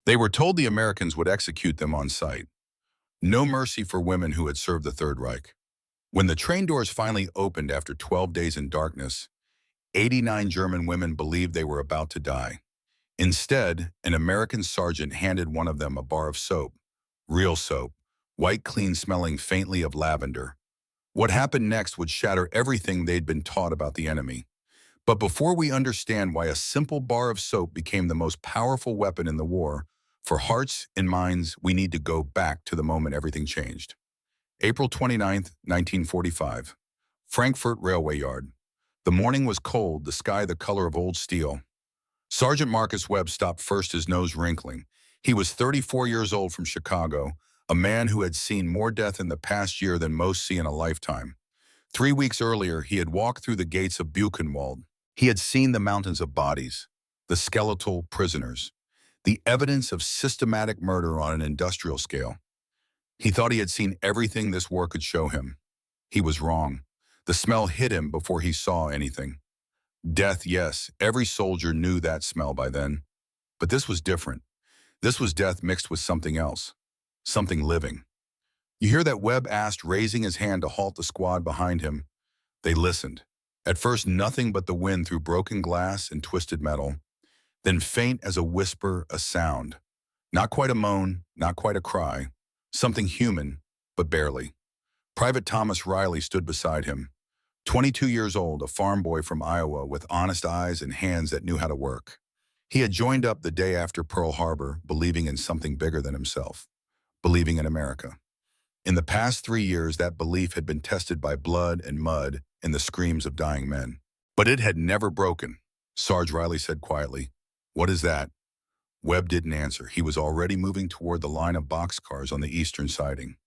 They were told the Americans would execute them on sight. No mercy for women who had served the Third Reich. When the train doors finally opened after 12 days in darkness, 89 German women believed they were about to die. Instead, an American sergeant handed one of them a bar of soap, real soap, white clean smelling faintly of lavender. What happened next would shatter everything they'd been taught about the enemy. But before we understand why a simple bar of soap became the most powerful weapon in the war, for hearts and minds, we need to go back to the moment everything changed. April 29, 1945. Frankfurt Railway Yard. The morning was cold, the sky the color of old steel. Sergeant Marcus Webb stopped first, his nose wrinkling. He was 34 years old from Chicago, a man who had seen more death in the past year than most see in a lifetime. 3 weeks earlier, he had walked through the gates of Buchenwald. He had seen the mountains of bodies, the skeletal prisoners, the evidence of systematic murder on an industrial scale. He thought he had seen everything this war could show him. He was wrong. The smell hit him before he saw anything. Death, yes, every soldier knew that smell by then. But this was different. This was death mixed with something else, something living. You hear that, Webb asked, raising his hand to halt the squad behind him. They listened. At first, nothing but the wind through broken glass and twisted metal. Then faint as a whisper, a sound. Not quite a moan, not quite a cry. Something human, but barely. Private Thomas Riley stood beside him. 22 years old, a farm boy from Iowa with honest eyes and hands that knew how to work. He had joined up the day after Pearl Harbor, believing in something bigger than himself, believing in America. In the past 3 years, that belief had been tested by blood and mud and the screams of dying men. But it had never broken. Sarge Riley said quietly, "What is that?" Webb didn't answer. He was already moving toward the line of boxcars on the eastern siding.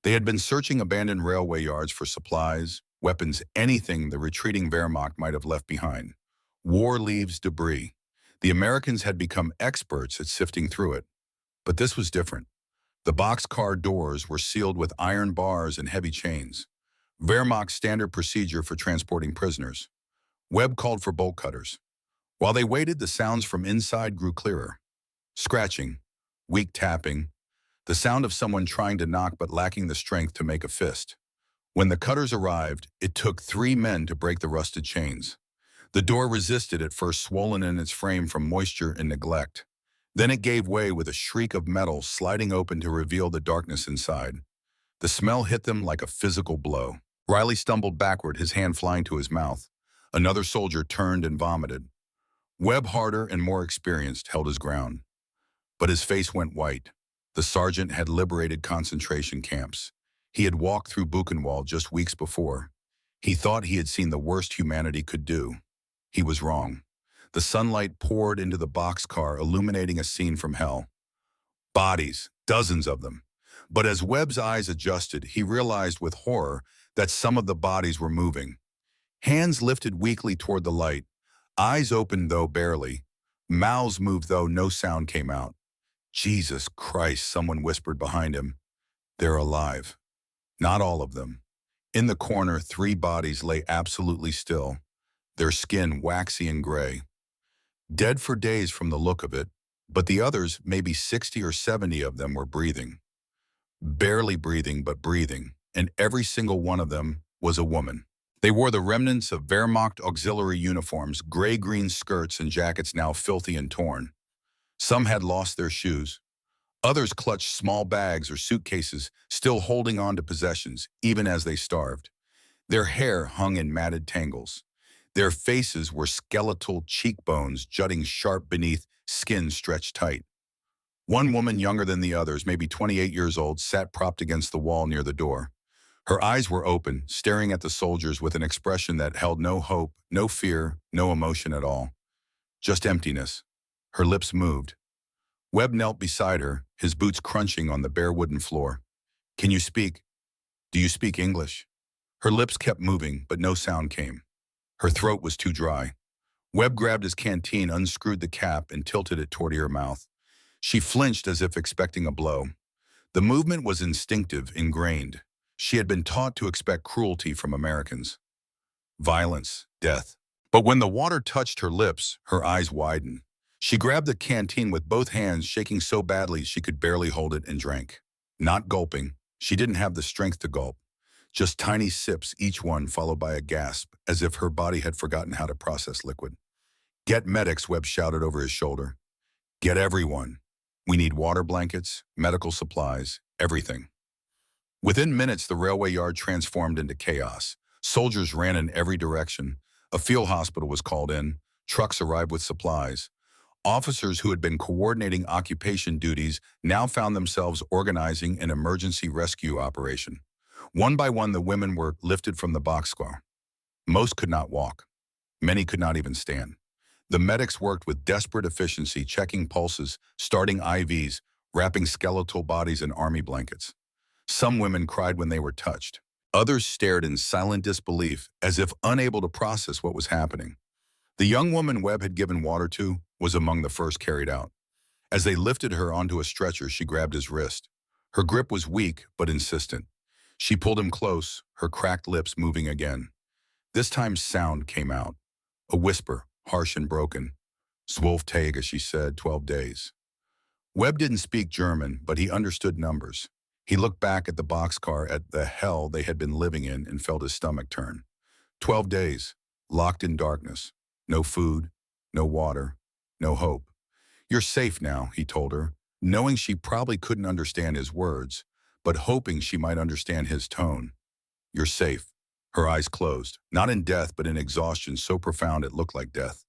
They had been searching abandoned railway yards for supplies, weapons, anything the retreating Wehrmacht might have left behind. War leaves debris. The Americans had become experts at sifting through it. But this was different. The boxcar doors were sealed with iron bars and heavy chains. Wehrmacht's standard procedure for transporting prisoners. Webb called for bolt cutters. While they waited, the sounds from inside grew clearer. Scratching, weak tapping, the sound of someone trying to knock but lacking the strength to make a fist. When the cutters arrived, it took 3 men to break the rusted chains. The door resisted, at first swollen in its frame from moisture and neglect. Then it gave way with a shriek of metal sliding open to reveal the darkness inside. The smell hit them like a physical blow. Riley stumbled backward, his hand flying to his mouth. Another soldier turned and vomited. Webb, harder and more experienced, held his ground. But his face went white. The sergeant had liberated concentration camps. He had walked through Buchenwald just weeks before. He thought he had seen the worst humanity could do. He was wrong. The sunlight poured into the boxcar, illuminating a scene from hell. Bodies, dozens of them. But as Webb's eyes adjusted, he realized with horror that some of the bodies were moving. Hands lifted weakly toward the light. Eyes opened, though barely. Mouths moved, though no sound came out. "Jesus Christ," someone whispered behind him. "They're alive." Not all of them. In the corner, 3 bodies lay absolutely still, their skin waxy and gray. Dead for days from the look of it, but the others, maybe 60 or 70 of them, were breathing. Barely breathing, but breathing, and every single one of them was a woman. They wore the remnants of Wehrmacht auxiliary uniforms, gray-green skirts and jackets now filthy and torn. Some had lost their shoes. Others clutched small bags or suitcases, still holding on to possessions, even as they starved. Their hair hung in matted tangles. Their faces were skeletal cheekbones jutting sharp beneath skin stretched tight. One woman, younger than the others, maybe 28 years old, sat propped against the wall near the door. Her eyes were open, staring at the soldiers with an expression that held no hope, no fear, no emotion at all. Just emptiness. Her lips moved. Webb knelt beside her, his boots crunching on the bare wooden floor. "Can you speak? Do you speak English?" Her lips kept moving, but no sound came. Her throat was too dry. Webb grabbed his canteen, unscrewed the cap, and tilted it toward her mouth. She flinched as if expecting a blow. The movement was instinctive, ingrained. She had been taught to expect cruelty from Americans. Violence, death. But when the water touched her lips, her eyes widened. She grabbed the canteen with both hands, shaking so badly she could barely hold it, and drank. Not gulping. She didn't have the strength to gulp. Just tiny sips, each one followed by a gasp, as if her body had forgotten how to process liquid. "Get medics," Webb shouted over his shoulder. "Get everyone. We need water blankets, medical supplies, everything." Within minutes, the railway yard transformed into chaos. Soldiers ran in every direction. A field hospital was called in. Trucks arrived with supplies. Officers who had been coordinating occupation duties now found themselves organizing an emergency rescue operation. One by one, the women were lifted from the boxcar. Most could not walk. Many could not even stand. The medics worked with desperate efficiency, checking pulses, starting IVs, wrapping skeletal bodies in army blankets. Some women cried when they were touched. Others stared in silent disbelief, as if unable to process what was happening. The young woman Webb had given water to was among the first carried out. As they lifted her onto a stretcher, she grabbed his wrist. Her grip was weak but insistent. She pulled him close, her cracked lips moving again. This time sound came out. A whisper, harsh and broken. "Zwölf Tage," she said, 12 days. Webb didn't speak German, but he understood numbers. He looked back at the boxcar, at the hell they had been living in, and felt his stomach turn. 12 days, locked in darkness. No food, no water, no hope. "You're safe now," he told her, knowing she probably couldn't understand his words, but hoping she might understand his tone. "You're safe." Her eyes closed, not in death, but in exhaustion so profound it looked like death.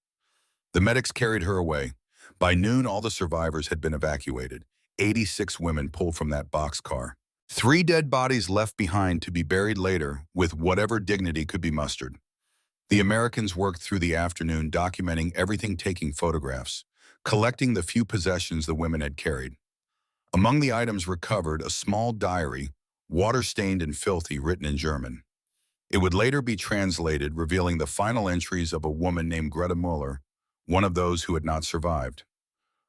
The medics carried her away. By noon, all the survivors had been evacuated. 86 women pulled from that boxcar. 3 dead bodies left behind to be buried later with whatever dignity could be mustered. The Americans worked through the afternoon, documenting everything, taking photographs, collecting the few possessions the women had carried. Among the items recovered, a small diary, water-stained and filthy, written in German. It would later be translated, revealing the final entries of a woman named Greta Muller, one of those who had not survived.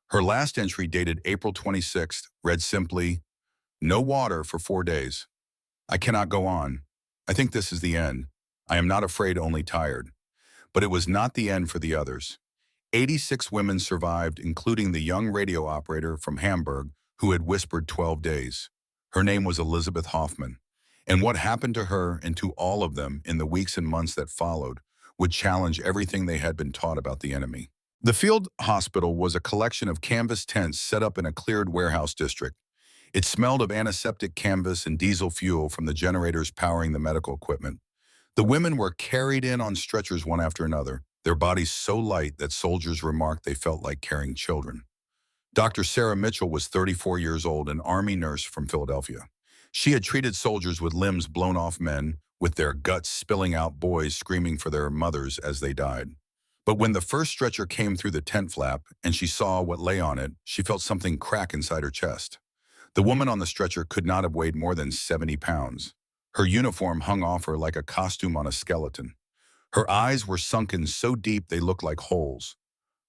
Her last entry, dated April 26th, read simply, "No water for 4 days. I cannot go on. I think this is the end. I am not afraid, only tired." But it was not the end for the others. 86 women survived, including the young radio operator from Hamburg who had whispered 12 days. Her name was Elizabeth Hoffman. And what happened to her and to all of them in the weeks and months that followed would challenge everything they had been taught about the enemy. The field hospital was a collection of canvas tents set up in a cleared warehouse district. It smelled of antiseptic canvas and diesel fuel from the generators powering the medical equipment. The women were carried in on stretchers one after another, their bodies so light that soldiers remarked they felt like carrying children. Dr. Sarah Mitchell was 34 years old, an Army nurse from Philadelphia. She had treated soldiers with limbs blown off, men with their guts spilling out, boys screaming for their mothers as they died. But when the first stretcher came through the tent flap and she saw what lay on it, she felt something crack inside her chest. The woman on the stretcher could not have weighed more than 70 pounds. Her uniform hung off her like a costume on a skeleton. Her eyes were sunken so deep they looked like holes.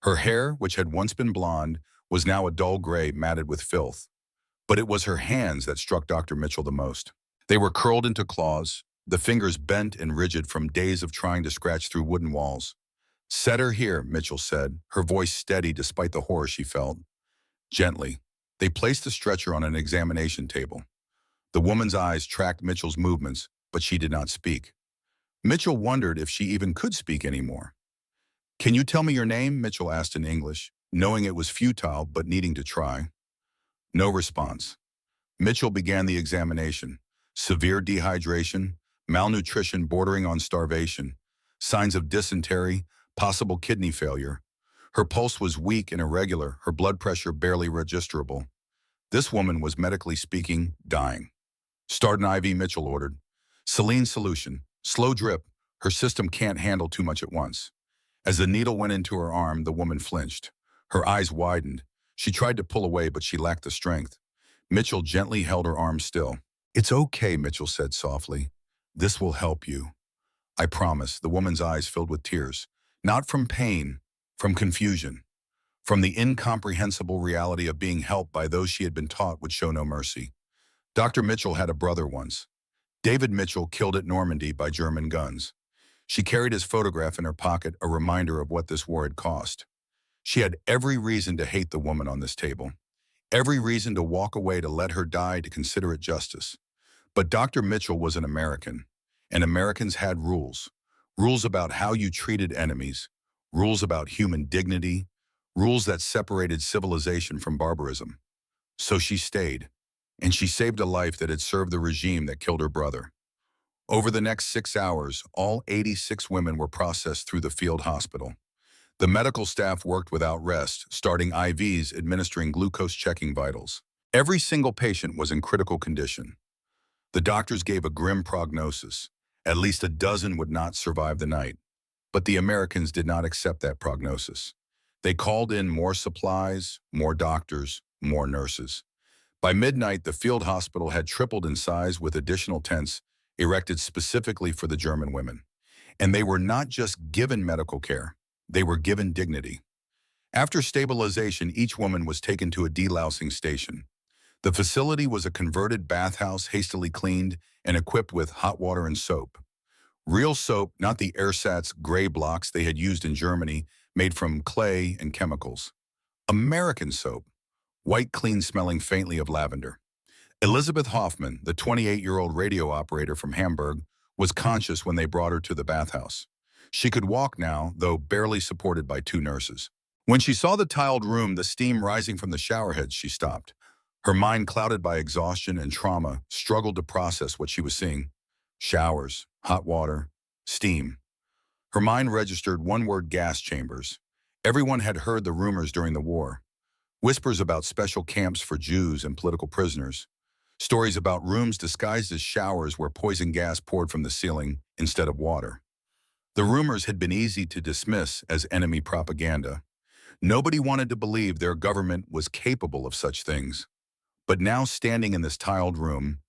Her hair, which had once been blonde, was now a dull gray, matted with filth. But it was her hands that struck Dr. Mitchell the most. They were curled into claws, the fingers bent and rigid from days of trying to scratch through wooden walls. "Set her here," Mitchell said, her voice steady despite the horror she felt. Gently, they placed the stretcher on an examination table. The woman's eyes tracked Mitchell's movements, but she did not speak. Mitchell wondered if she even could speak anymore. "Can you tell me your name?" Mitchell asked in English, knowing it was futile but needing to try. No response. Mitchell began the examination. Severe dehydration, malnutrition bordering on starvation, signs of dysentery, possible kidney failure. Her pulse was weak and irregular, her blood pressure barely registerable. This woman was, medically speaking, dying. "Start an IV," Mitchell ordered. "Saline solution, slow drip. Her system can't handle too much at once." As the needle went into her arm, the woman flinched. Her eyes widened. She tried to pull away, but she lacked the strength. Mitchell gently held her arm still. "It's okay," Mitchell said softly. "This will help you. I promise." The woman's eyes filled with tears. Not from pain, from confusion. From the incomprehensible reality of being helped by those she had been taught would show no mercy. Dr. Mitchell had a brother once. David Mitchell, killed at Normandy by German guns. She carried his photograph in her pocket, a reminder of what this war had cost. She had every reason to hate the woman on this table, every reason to walk away to let her die to consider it justice. But Dr. Mitchell was an American, and Americans had rules. Rules about how you treated enemies, rules about human dignity, rules that separated civilization from barbarism. So she stayed, and she saved a life that had served the regime that killed her brother. Over the next 6 hours, all 86 women were processed through the field hospital. The medical staff worked without rest, starting IVs, administering glucose, checking vitals. Every single patient was in critical condition. The doctors gave a grim prognosis. At least a dozen would not survive the night. But the Americans did not accept that prognosis. They called in more supplies, more doctors, more nurses. By midnight, the field hospital had tripled in size with additional tents erected specifically for the German women. And they were not just given medical care, they were given dignity. After stabilization, each woman was taken to a delousing station. The facility was a converted bathhouse hastily cleaned and equipped with hot water and soap. Real soap, not the ersatz gray blocks they had used in Germany, made from clay and chemicals. American soap, white, clean, smelling faintly of lavender. Elizabeth Hoffman, the 28-year-old radio operator from Hamburg, was conscious when they brought her to the bathhouse. She could walk now, though barely supported by two nurses. When she saw the tiled room, the steam rising from the showerheads, she stopped. Her mind, clouded by exhaustion and trauma, struggled to process what she was seeing. Showers, hot water, steam. Her mind registered one word: gas chambers. Everyone had heard the rumors during the war. Whispers about special camps for Jews and political prisoners. Stories about rooms disguised as showers where poison gas poured from the ceiling instead of water. The rumors had been easy to dismiss as enemy propaganda. Nobody wanted to believe their government was capable of such things. But now, standing in this tiled room,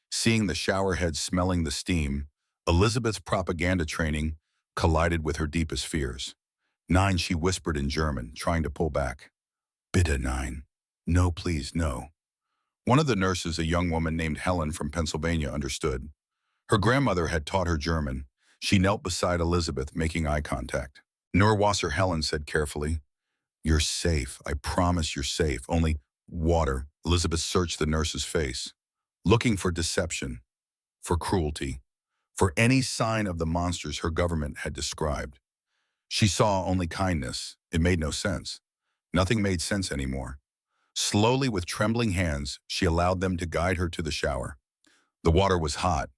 seeing the shower heads, smelling the steam, Elizabeth's propaganda training collided with her deepest fears. "Nine," she whispered in German, trying to pull back. "Bitte nein. No, please, no." One of the nurses, a young woman named Helen from Pennsylvania, understood. Her grandmother had taught her German. She knelt beside Elizabeth, making eye contact. "Nurwasser," Helen said carefully. "You're safe. I promise you're safe. Only water." Elizabeth searched the nurse's face, looking for deception, for cruelty, for any sign of the monsters her government had described. She saw only kindness. It made no sense. Nothing made sense anymore. Slowly, with trembling hands, she allowed them to guide her to the shower. The water was hot,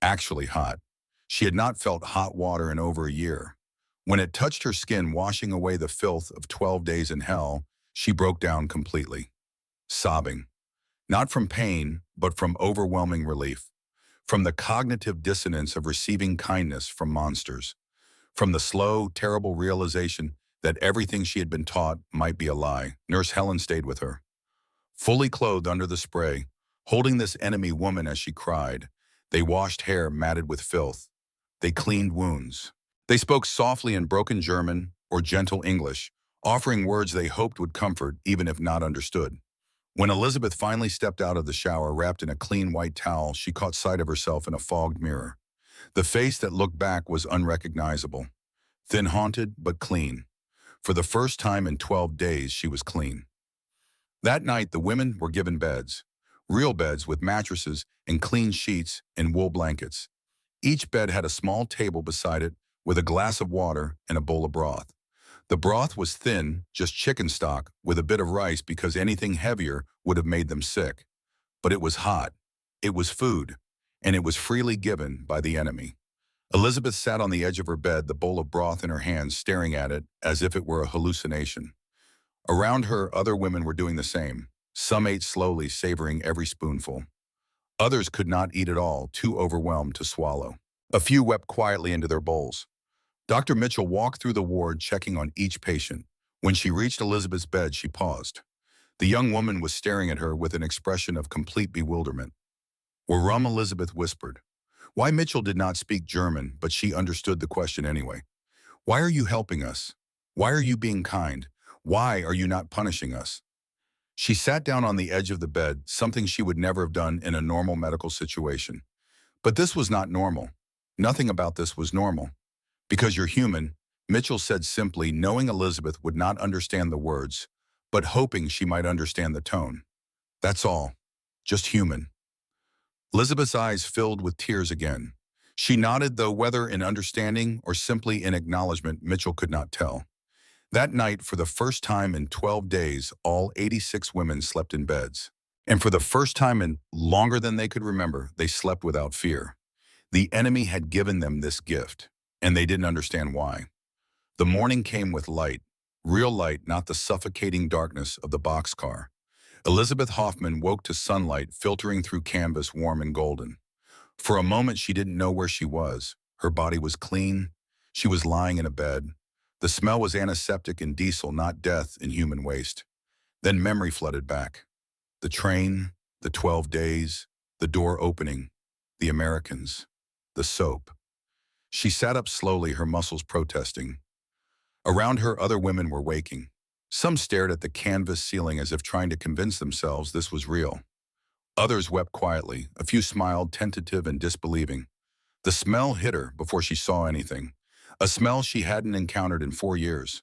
actually hot. She had not felt hot water in over a year. When it touched her skin, washing away the filth of 12 days in hell, she broke down completely, sobbing. Not from pain, but from overwhelming relief. From the cognitive dissonance of receiving kindness from monsters. From the slow, terrible realization that everything she had been taught might be a lie. Nurse Helen stayed with her. Fully clothed under the spray, holding this enemy woman as she cried, they washed hair matted with filth. They cleaned wounds. They spoke softly in broken German or gentle English, offering words they hoped would comfort even if not understood. When Elizabeth finally stepped out of the shower wrapped in a clean white towel, she caught sight of herself in a fogged mirror. The face that looked back was unrecognizable. Thin-haunted, but clean. For the first time in 12 days, she was clean. That night, the women were given beds. Real beds with mattresses and clean sheets and wool blankets. Each bed had a small table beside it with a glass of water and a bowl of broth. The broth was thin, just chicken stock, with a bit of rice because anything heavier would have made them sick. But it was hot. It was food. And it was freely given by the enemy. Elizabeth sat on the edge of her bed, the bowl of broth in her hands, staring at it as if it were a hallucination. Around her, other women were doing the same. Some ate slowly, savoring every spoonful. Others could not eat at all, too overwhelmed to swallow. A few wept quietly into their bowls. Dr. Mitchell walked through the ward, checking on each patient. When she reached Elizabeth's bed, she paused. The young woman was staring at her with an expression of complete bewilderment. "Warum?" Elizabeth whispered. Why Mitchell did not speak German, but she understood the question anyway. "Why are you helping us? Why are you being kind? Why are you not punishing us?" She sat down on the edge of the bed, something she would never have done in a normal medical situation. But this was not normal. Nothing about this was normal. Because you're human, Mitchell said simply, knowing Elizabeth would not understand the words, but hoping she might understand the tone. That's all. Just human. Elizabeth's eyes filled with tears again. She nodded, though whether in understanding or simply in acknowledgement, Mitchell could not tell. That night, for the first time in 12 days, all 86 women slept in beds. And for the first time in longer than they could remember, they slept without fear. The enemy had given them this gift, and they didn't understand why. The morning came with light, real light, not the suffocating darkness of the boxcar. Elizabeth Hoffman woke to sunlight filtering through canvas, warm and golden. For a moment, she didn't know where she was. Her body was clean. She was lying in a bed. The smell was antiseptic and diesel, not death and human waste. Then memory flooded back. The train, the 12 days, the door opening, the Americans, the soap. She sat up slowly, her muscles protesting. Around her, other women were waking. Some stared at the canvas ceiling as if trying to convince themselves this was real. Others wept quietly. A few smiled, tentative and disbelieving. The smell hit her before she saw anything. A smell she hadn't encountered in 4 years.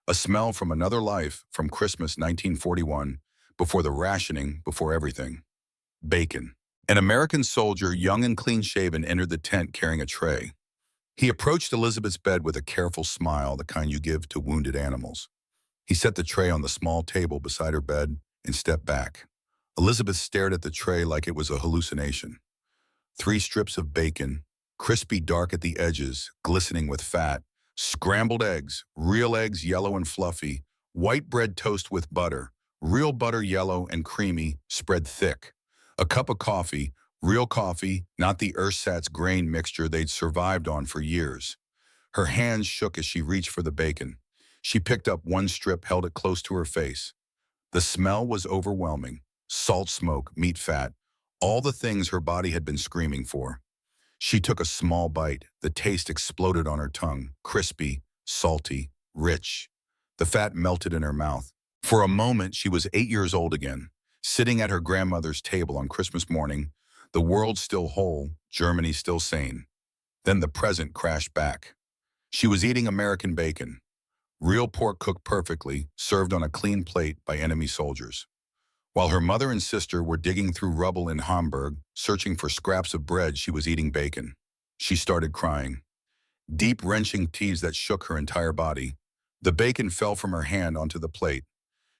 A smell from another life, from Christmas 1941, before the rationing, before everything. Bacon. An American soldier, young and clean-shaven, entered the tent carrying a tray. He approached Elizabeth's bed with a careful smile, the kind you give to wounded animals. He set the tray on the small table beside her bed and stepped back. Elizabeth stared at the tray like it was a hallucination. 3 strips of bacon, crispy dark at the edges, glistening with fat, scrambled eggs, real eggs yellow and fluffy, white bread toast with butter, real butter yellow and creamy, spread thick. A cup of coffee, real coffee, not the ersatz grain mixture they'd survived on for years. Her hands shook as she reached for the bacon. She picked up 1 strip, held it close to her face. The smell was overwhelming. Salt, smoke, meat, fat, all the things her body had been screaming for. She took a small bite. The taste exploded on her tongue, crispy, salty, rich. The fat melted in her mouth. For a moment, she was 8 years old again, sitting at her grandmother's table on Christmas morning, the world still whole, Germany still sane. Then the present crashed back. She was eating American bacon, real pork cooked perfectly, served on a clean plate by enemy soldiers. While her mother and sister were digging through rubble in Hamburg, searching for scraps of bread, she was eating bacon. She started crying. Deep, wrenching tears that shook her entire body. The bacon fell from her hand onto the plate.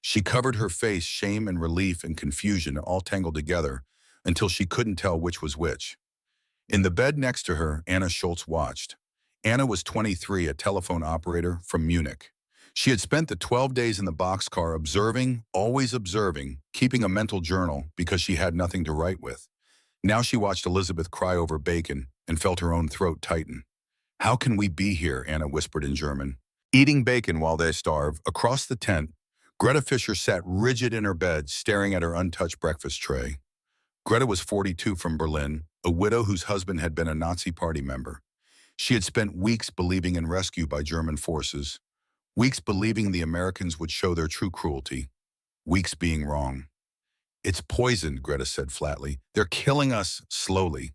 She covered her face, shame and relief and confusion all tangled together, until she couldn't tell which was which. In the bed next to her, Anna Schultz watched. Anna was 23, a telephone operator from Munich. She had spent the 12 days in the boxcar observing, always observing, keeping a mental journal because she had nothing to write with. Now she watched Elizabeth cry over bacon and felt her own throat tighten. "How can we be here?" Anna whispered in German. Eating bacon while they starve. Across the tent, Greta Fischer sat rigid in her bed, staring at her untouched breakfast tray. Greta was 42, from Berlin, a widow whose husband had been a Nazi party member. She had spent weeks believing in rescue by German forces, weeks believing the Americans would show their true cruelty, weeks being wrong. "It's poisoned," Greta said flatly. "They're killing us slowly."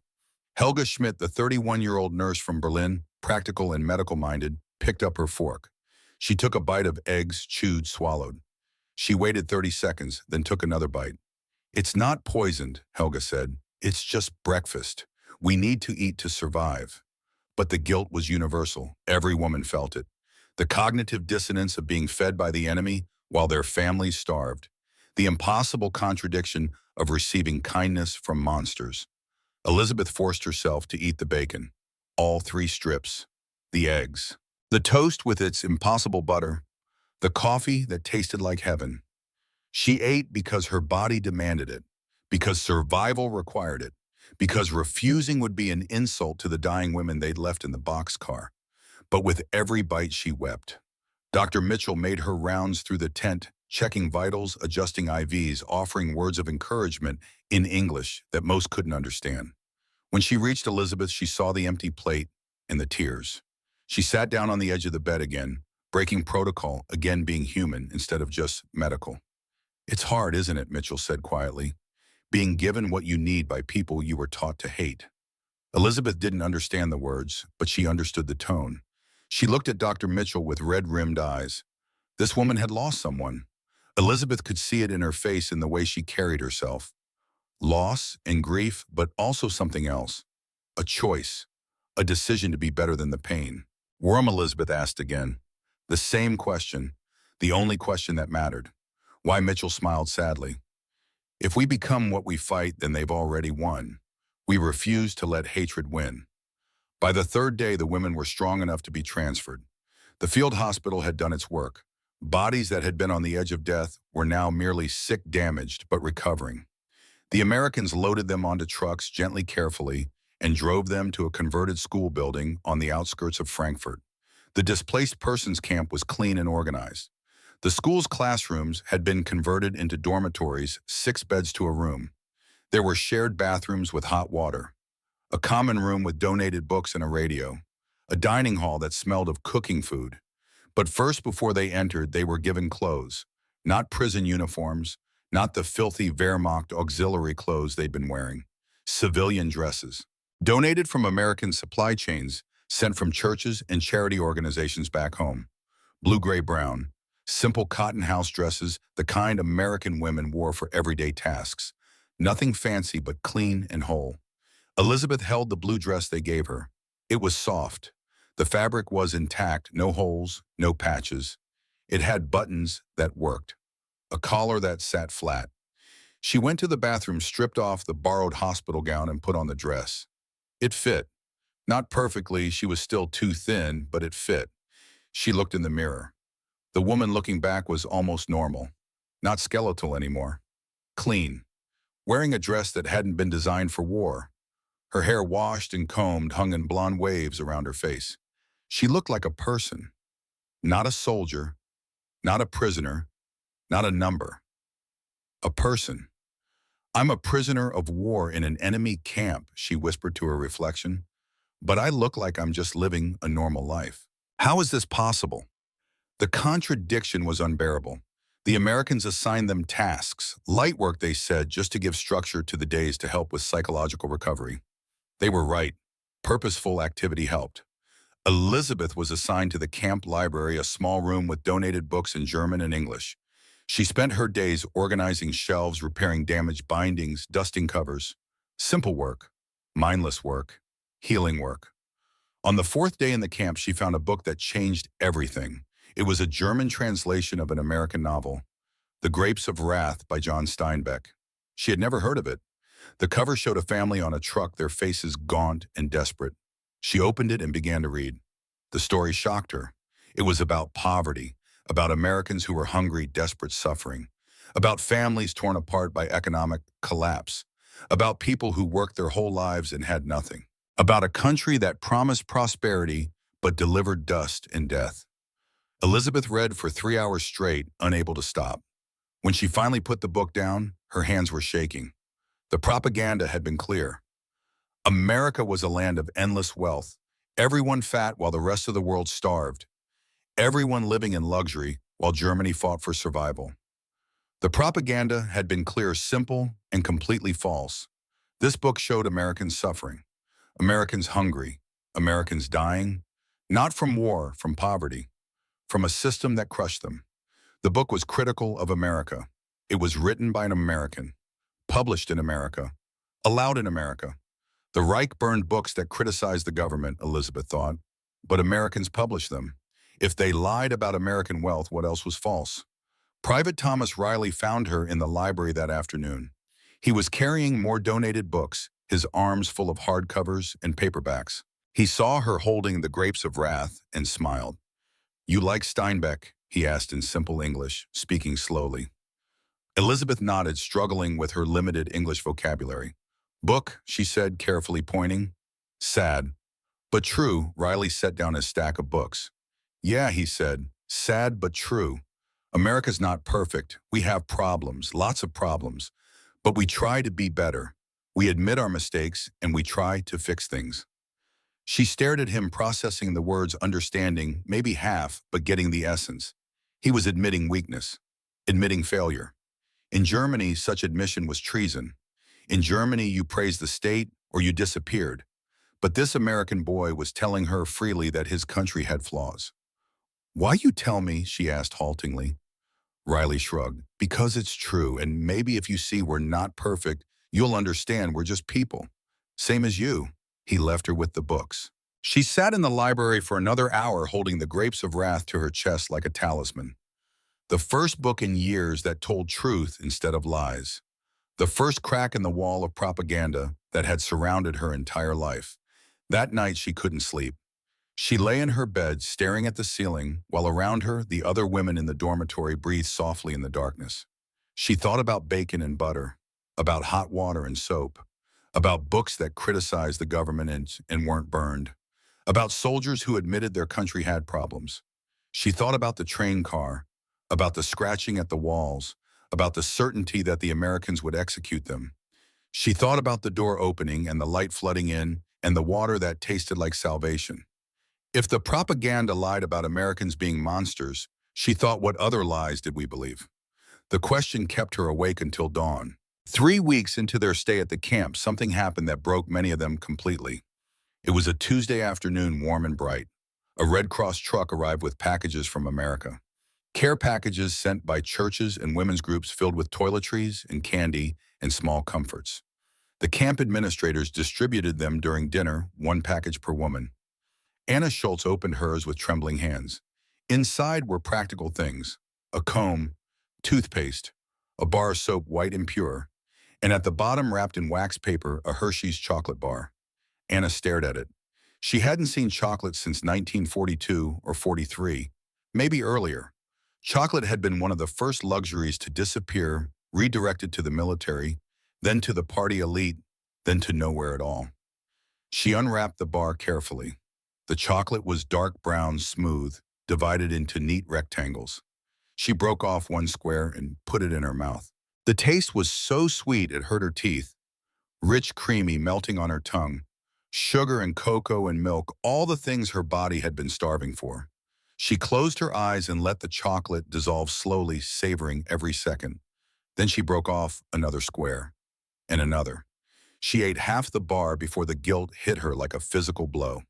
Helga Schmidt, the 31-year-old nurse from Berlin, practical and medical-minded, picked up her fork. She took a bite of eggs, chewed, swallowed. She waited 30 seconds, then took another bite. "It's not poisoned," Helga said. "It's just breakfast. We need to eat to survive." But the guilt was universal. Every woman felt it. The cognitive dissonance of being fed by the enemy while their families starved. The impossible contradiction of receiving kindness from monsters. Elizabeth forced herself to eat the bacon. All 3 strips. The eggs. The toast with its impossible butter. The coffee that tasted like heaven. She ate because her body demanded it, because survival required it, because refusing would be an insult to the dying women they'd left in the boxcar. But with every bite she wept. Dr. Mitchell made her rounds through the tent, checking vitals, adjusting IVs, offering words of encouragement in English that most couldn't understand. When she reached Elizabeth, she saw the empty plate and the tears. She sat down on the edge of the bed again, breaking protocol, again being human instead of just medical. "It's hard, isn't it?" Mitchell said quietly. "Being given what you need by people you were taught to hate." Elizabeth didn't understand the words, but she understood the tone. She looked at Dr. Mitchell with red-rimmed eyes. This woman had lost someone. Elizabeth could see it in her face in the way she carried herself. Loss and grief, but also something else. A choice. A decision to be better than the pain. Worm, Elizabeth asked again. The same question. The only question that mattered. Why? Mitchell smiled sadly. If we become what we fight, then they've already won. We refuse to let hatred win. By the third day, the women were strong enough to be transferred. The field hospital had done its work. Bodies that had been on the edge of death were now merely sick, damaged, but recovering. The Americans loaded them onto trucks gently, carefully, and drove them to a converted school building on the outskirts of Frankfurt. The displaced persons camp was clean and organized. The school's classrooms had been converted into dormitories, 6 beds to a room. There were shared bathrooms with hot water, a common room with donated books and a radio, a dining hall that smelled of cooking food. But first, before they entered, they were given clothes, not prison uniforms, not the filthy Wehrmacht auxiliary clothes they'd been wearing, civilian dresses, donated from American supply chains, sent from churches and charity organizations back home. Blue, gray, brown, simple cotton house dresses, the kind American women wore for everyday tasks. Nothing fancy, but clean and whole. Elizabeth held the blue dress they gave her. It was soft. The fabric was intact, no holes, no patches. It had buttons that worked, a collar that sat flat. She went to the bathroom, stripped off the borrowed hospital gown, and put on the dress. It fit. Not perfectly, she was still too thin, but it fit. She looked in the mirror. The woman looking back was almost normal, not skeletal anymore. Clean, wearing a dress that hadn't been designed for war. Her hair, washed and combed, hung in blonde waves around her face. She looked like a person, not a soldier, not a prisoner, not a number. A person. I'm a prisoner of war in an enemy camp, she whispered to her reflection. But I look like I'm just living a normal life. How is this possible? The contradiction was unbearable. The Americans assigned them tasks, light work, they said, just to give structure to the days to help with psychological recovery. They were right. Purposeful activity helped. Elizabeth was assigned to the camp library, a small room with donated books in German and English. She spent her days organizing shelves, repairing damaged bindings, dusting covers. Simple work, mindless work, healing work. On the 4th day in the camp, she found a book that changed everything. It was a German translation of an American novel, The Grapes of Wrath by John Steinbeck. She had never heard of it. The cover showed a family on a truck, their faces gaunt and desperate. She opened it and began to read. The story shocked her. It was about poverty, about Americans who were hungry, desperate, suffering, about families torn apart by economic collapse, about people who worked their whole lives and had nothing, about a country that promised prosperity but delivered dust and death. Elizabeth read for 3 hours straight, unable to stop. When she finally put the book down, her hands were shaking. The propaganda had been clear. America was a land of endless wealth, everyone fat while the rest of the world starved, everyone living in luxury while Germany fought for survival. The propaganda had been clear, simple, and completely false. This book showed Americans suffering, Americans hungry, Americans dying, not from war, from poverty, from a system that crushed them. The book was critical of America. It was written by an American, published in America, allowed in America. The Reich burned books that criticized the government, Elizabeth thought, but Americans published them. If they lied about American wealth, what else was false? Private Thomas Riley found her in the library that afternoon. He was carrying more donated books, his arms full of hardcovers and paperbacks. He saw her holding The Grapes of Wrath and smiled. "You like Steinbeck?" he asked in simple English, speaking slowly. Elizabeth nodded, struggling with her limited English vocabulary. "Book," she said, carefully pointing. "Sad. But true." Riley set down his stack of books. "Yeah," he said, "sad but true. America's not perfect. We have problems, lots of problems. But we try to be better. We admit our mistakes, and we try to fix things." She stared at him, processing the words, understanding, maybe half, but getting the essence. He was admitting weakness, admitting failure. In Germany, such admission was treason. In Germany, you praised the state or you disappeared. But this American boy was telling her freely that his country had flaws. "Why you tell me?" she asked haltingly. Riley shrugged. "Because it's true, and maybe if you see we're not perfect, you'll understand we're just people. Same as you." He left her with the books. She sat in the library for another hour holding the Grapes of Wrath to her chest like a talisman. The first book in years that told truth instead of lies. The first crack in the wall of propaganda that had surrounded her entire life. That night she couldn't sleep. She lay in her bed, staring at the ceiling, while around her, the other women in the dormitory breathed softly in the darkness. She thought about bacon and butter, about hot water and soap, about books that criticized the government and weren't burned, about soldiers who admitted their country had problems. She thought about the train car, about the scratching at the walls, about the certainty that the Americans would execute them. She thought about the door opening and the light flooding in and the water that tasted like salvation. If the propaganda lied about Americans being monsters, she thought, what other lies did we believe? The question kept her awake until dawn. 3 weeks into their stay at the camp, something happened that broke many of them completely. It was a Tuesday afternoon, warm and bright. A Red Cross truck arrived with packages from America. Care packages sent by churches and women's groups filled with toiletries and candy and small comforts. The camp administrators distributed them during dinner, one package per woman. Anna Schultz opened hers with trembling hands. Inside were practical things: a comb, toothpaste, a bar of soap white and pure, and at the bottom, wrapped in wax paper, a Hershey's chocolate bar. Anna stared at it. She hadn't seen chocolate since 1942 or 43, maybe earlier. Chocolate had been one of the first luxuries to disappear, redirected to the military, then to the party elite, then to nowhere at all. She unwrapped the bar carefully. The chocolate was dark brown, smooth, divided into neat rectangles. She broke off one square and put it in her mouth. The taste was so sweet it hurt her teeth. Rich, creamy, melting on her tongue. Sugar and cocoa and milk, all the things her body had been starving for. She closed her eyes and let the chocolate dissolve slowly, savoring every second. Then she broke off another square, and another. She ate half the bar before the guilt hit her like a physical blow.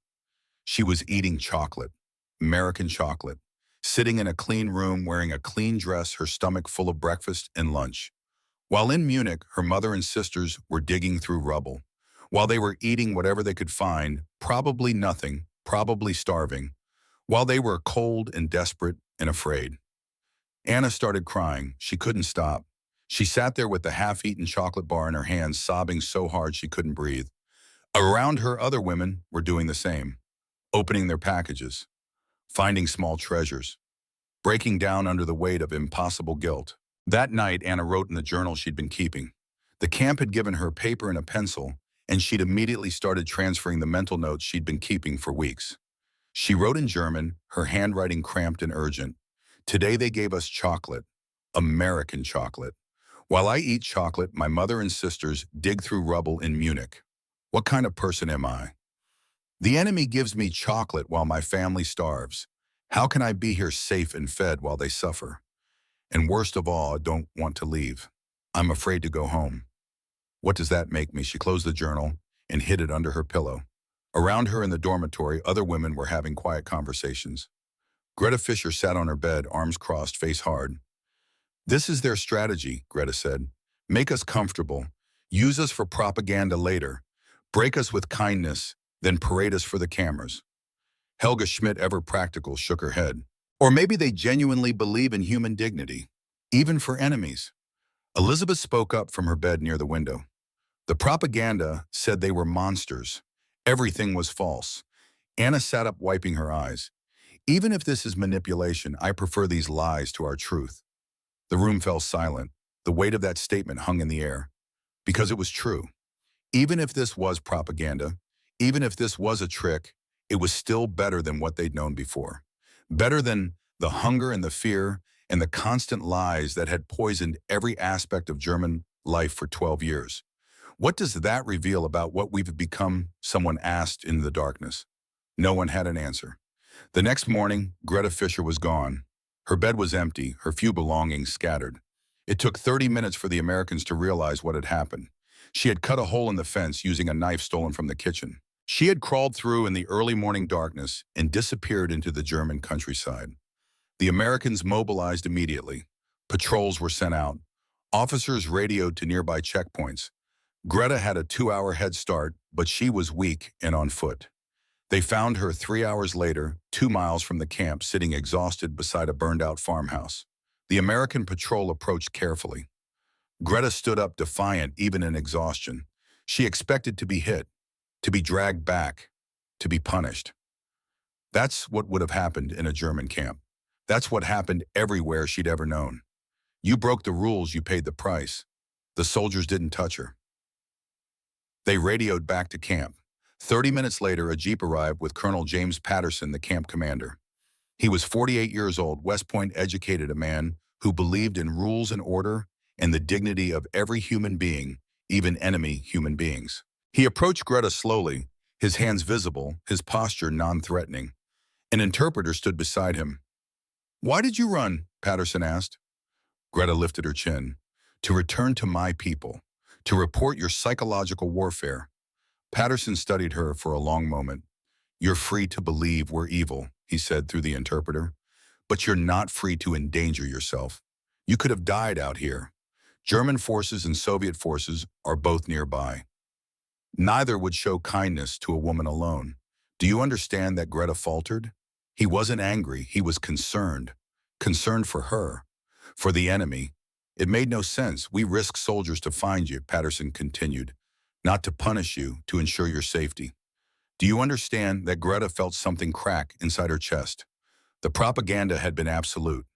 She was eating chocolate, American chocolate, sitting in a clean room wearing a clean dress, her stomach full of breakfast and lunch. While in Munich, her mother and sisters were digging through rubble. While they were eating whatever they could find, probably nothing, probably starving. While they were cold and desperate and afraid. Anna started crying. She couldn't stop. She sat there with the half-eaten chocolate bar in her hands, sobbing so hard she couldn't breathe. Around her, other women were doing the same. Opening their packages, finding small treasures, breaking down under the weight of impossible guilt. That night, Anna wrote in the journal she'd been keeping. The camp had given her paper and a pencil, and she'd immediately started transferring the mental notes she'd been keeping for weeks. She wrote in German, her handwriting cramped and urgent. "Today they gave us chocolate, American chocolate. While I eat chocolate, my mother and sisters dig through rubble in Munich. What kind of person am I? The enemy gives me chocolate while my family starves. How can I be here safe and fed while they suffer? And worst of all, I don't want to leave. I'm afraid to go home. What does that make me?" She closed the journal and hid it under her pillow. Around her in the dormitory, other women were having quiet conversations. Greta Fisher sat on her bed, arms crossed, face hard. "This is their strategy," Greta said. "Make us comfortable. Use us for propaganda later. Break us with kindness, then parade us for the cameras." Helga Schmidt, ever practical, shook her head. "Or maybe they genuinely believe in human dignity, even for enemies." Elizabeth spoke up from her bed near the window. "The propaganda said they were monsters. Everything was false." Anna sat up, wiping her eyes. "Even if this is manipulation, I prefer these lies to our truth." The room fell silent. The weight of that statement hung in the air. Because it was true. Even if this was propaganda, even if this was a trick, it was still better than what they'd known before. Better than the hunger and the fear and the constant lies that had poisoned every aspect of German life for 12 years. "What does that reveal about what we've become?" someone asked in the darkness. No one had an answer. The next morning, Greta Fisher was gone. Her bed was empty, her few belongings scattered. It took 30 minutes for the Americans to realize what had happened. She had cut a hole in the fence using a knife stolen from the kitchen. She had crawled through in the early morning darkness and disappeared into the German countryside. The Americans mobilized immediately. Patrols were sent out. Officers radioed to nearby checkpoints. Greta had a 2-hour head start, but she was weak and on foot. They found her 3 hours later, 2 miles from the camp, sitting exhausted beside a burned-out farmhouse. The American patrol approached carefully. Greta stood up defiant even in exhaustion. She expected to be hit, to be dragged back, to be punished. That's what would have happened in a German camp. That's what happened everywhere she'd ever known. You broke the rules, you paid the price. The soldiers didn't touch her. They radioed back to camp. 30 minutes later, a jeep arrived with Colonel James Patterson, the camp commander. He was 48 years old, West Point educated, a man who believed in rules and order and the dignity of every human being, even enemy human beings. He approached Greta slowly, his hands visible, his posture non-threatening. An interpreter stood beside him. "Why did you run?" Patterson asked. Greta lifted her chin. "To return to my people, to report your psychological warfare." Patterson studied her for a long moment. "You're free to believe we're evil," he said through the interpreter, "but you're not free to endanger yourself. You could have died out here. German forces and Soviet forces are both nearby. Neither would show kindness to a woman alone. Do you understand that?" Greta faltered. He wasn't angry, he was concerned. Concerned for her, for the enemy. "It made no sense. We risk soldiers to find you," Patterson continued. "Not to punish you, to ensure your safety." Do you understand that Greta felt something crack inside her chest? The propaganda had been absolute.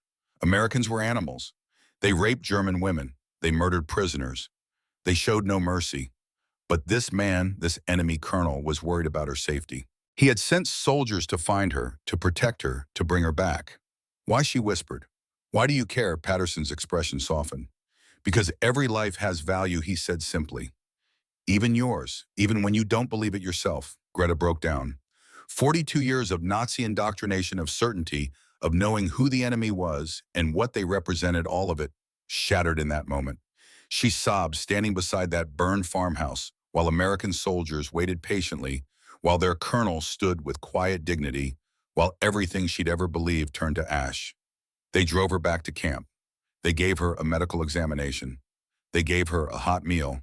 Americans were animals. They raped German women. They murdered prisoners. They showed no mercy. But this man, this enemy colonel, was worried about her safety. He had sent soldiers to find her, to protect her, to bring her back. "Why?" she whispered. "Why do you care?" Patterson's expression softened. "Because every life has value," he said simply. "Even yours, even when you don't believe it yourself." Greta broke down. 42 years of Nazi indoctrination, of certainty, of knowing who the enemy was and what they represented, all of it shattered in that moment. She sobbed, standing beside that burned farmhouse, while American soldiers waited patiently, while their colonel stood with quiet dignity, while everything she'd ever believed turned to ash. They drove her back to camp. They gave her a medical examination. They gave her a hot meal.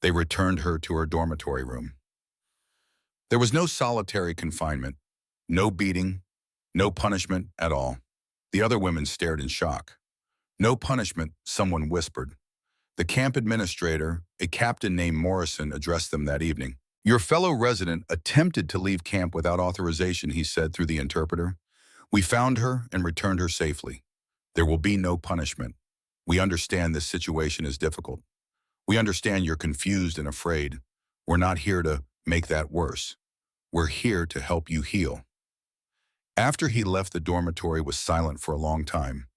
They returned her to her dormitory room. There was no solitary confinement, no beating, no punishment at all. The other women stared in shock. "No punishment," someone whispered. The camp administrator, a captain named Morrison, addressed them that evening. "Your fellow resident attempted to leave camp without authorization," he said through the interpreter. "We found her and returned her safely. There will be no punishment. We understand this situation is difficult. We understand you're confused and afraid. We're not here to make that worse. We're here to help you heal." After he left, the dormitory was silent for a long time.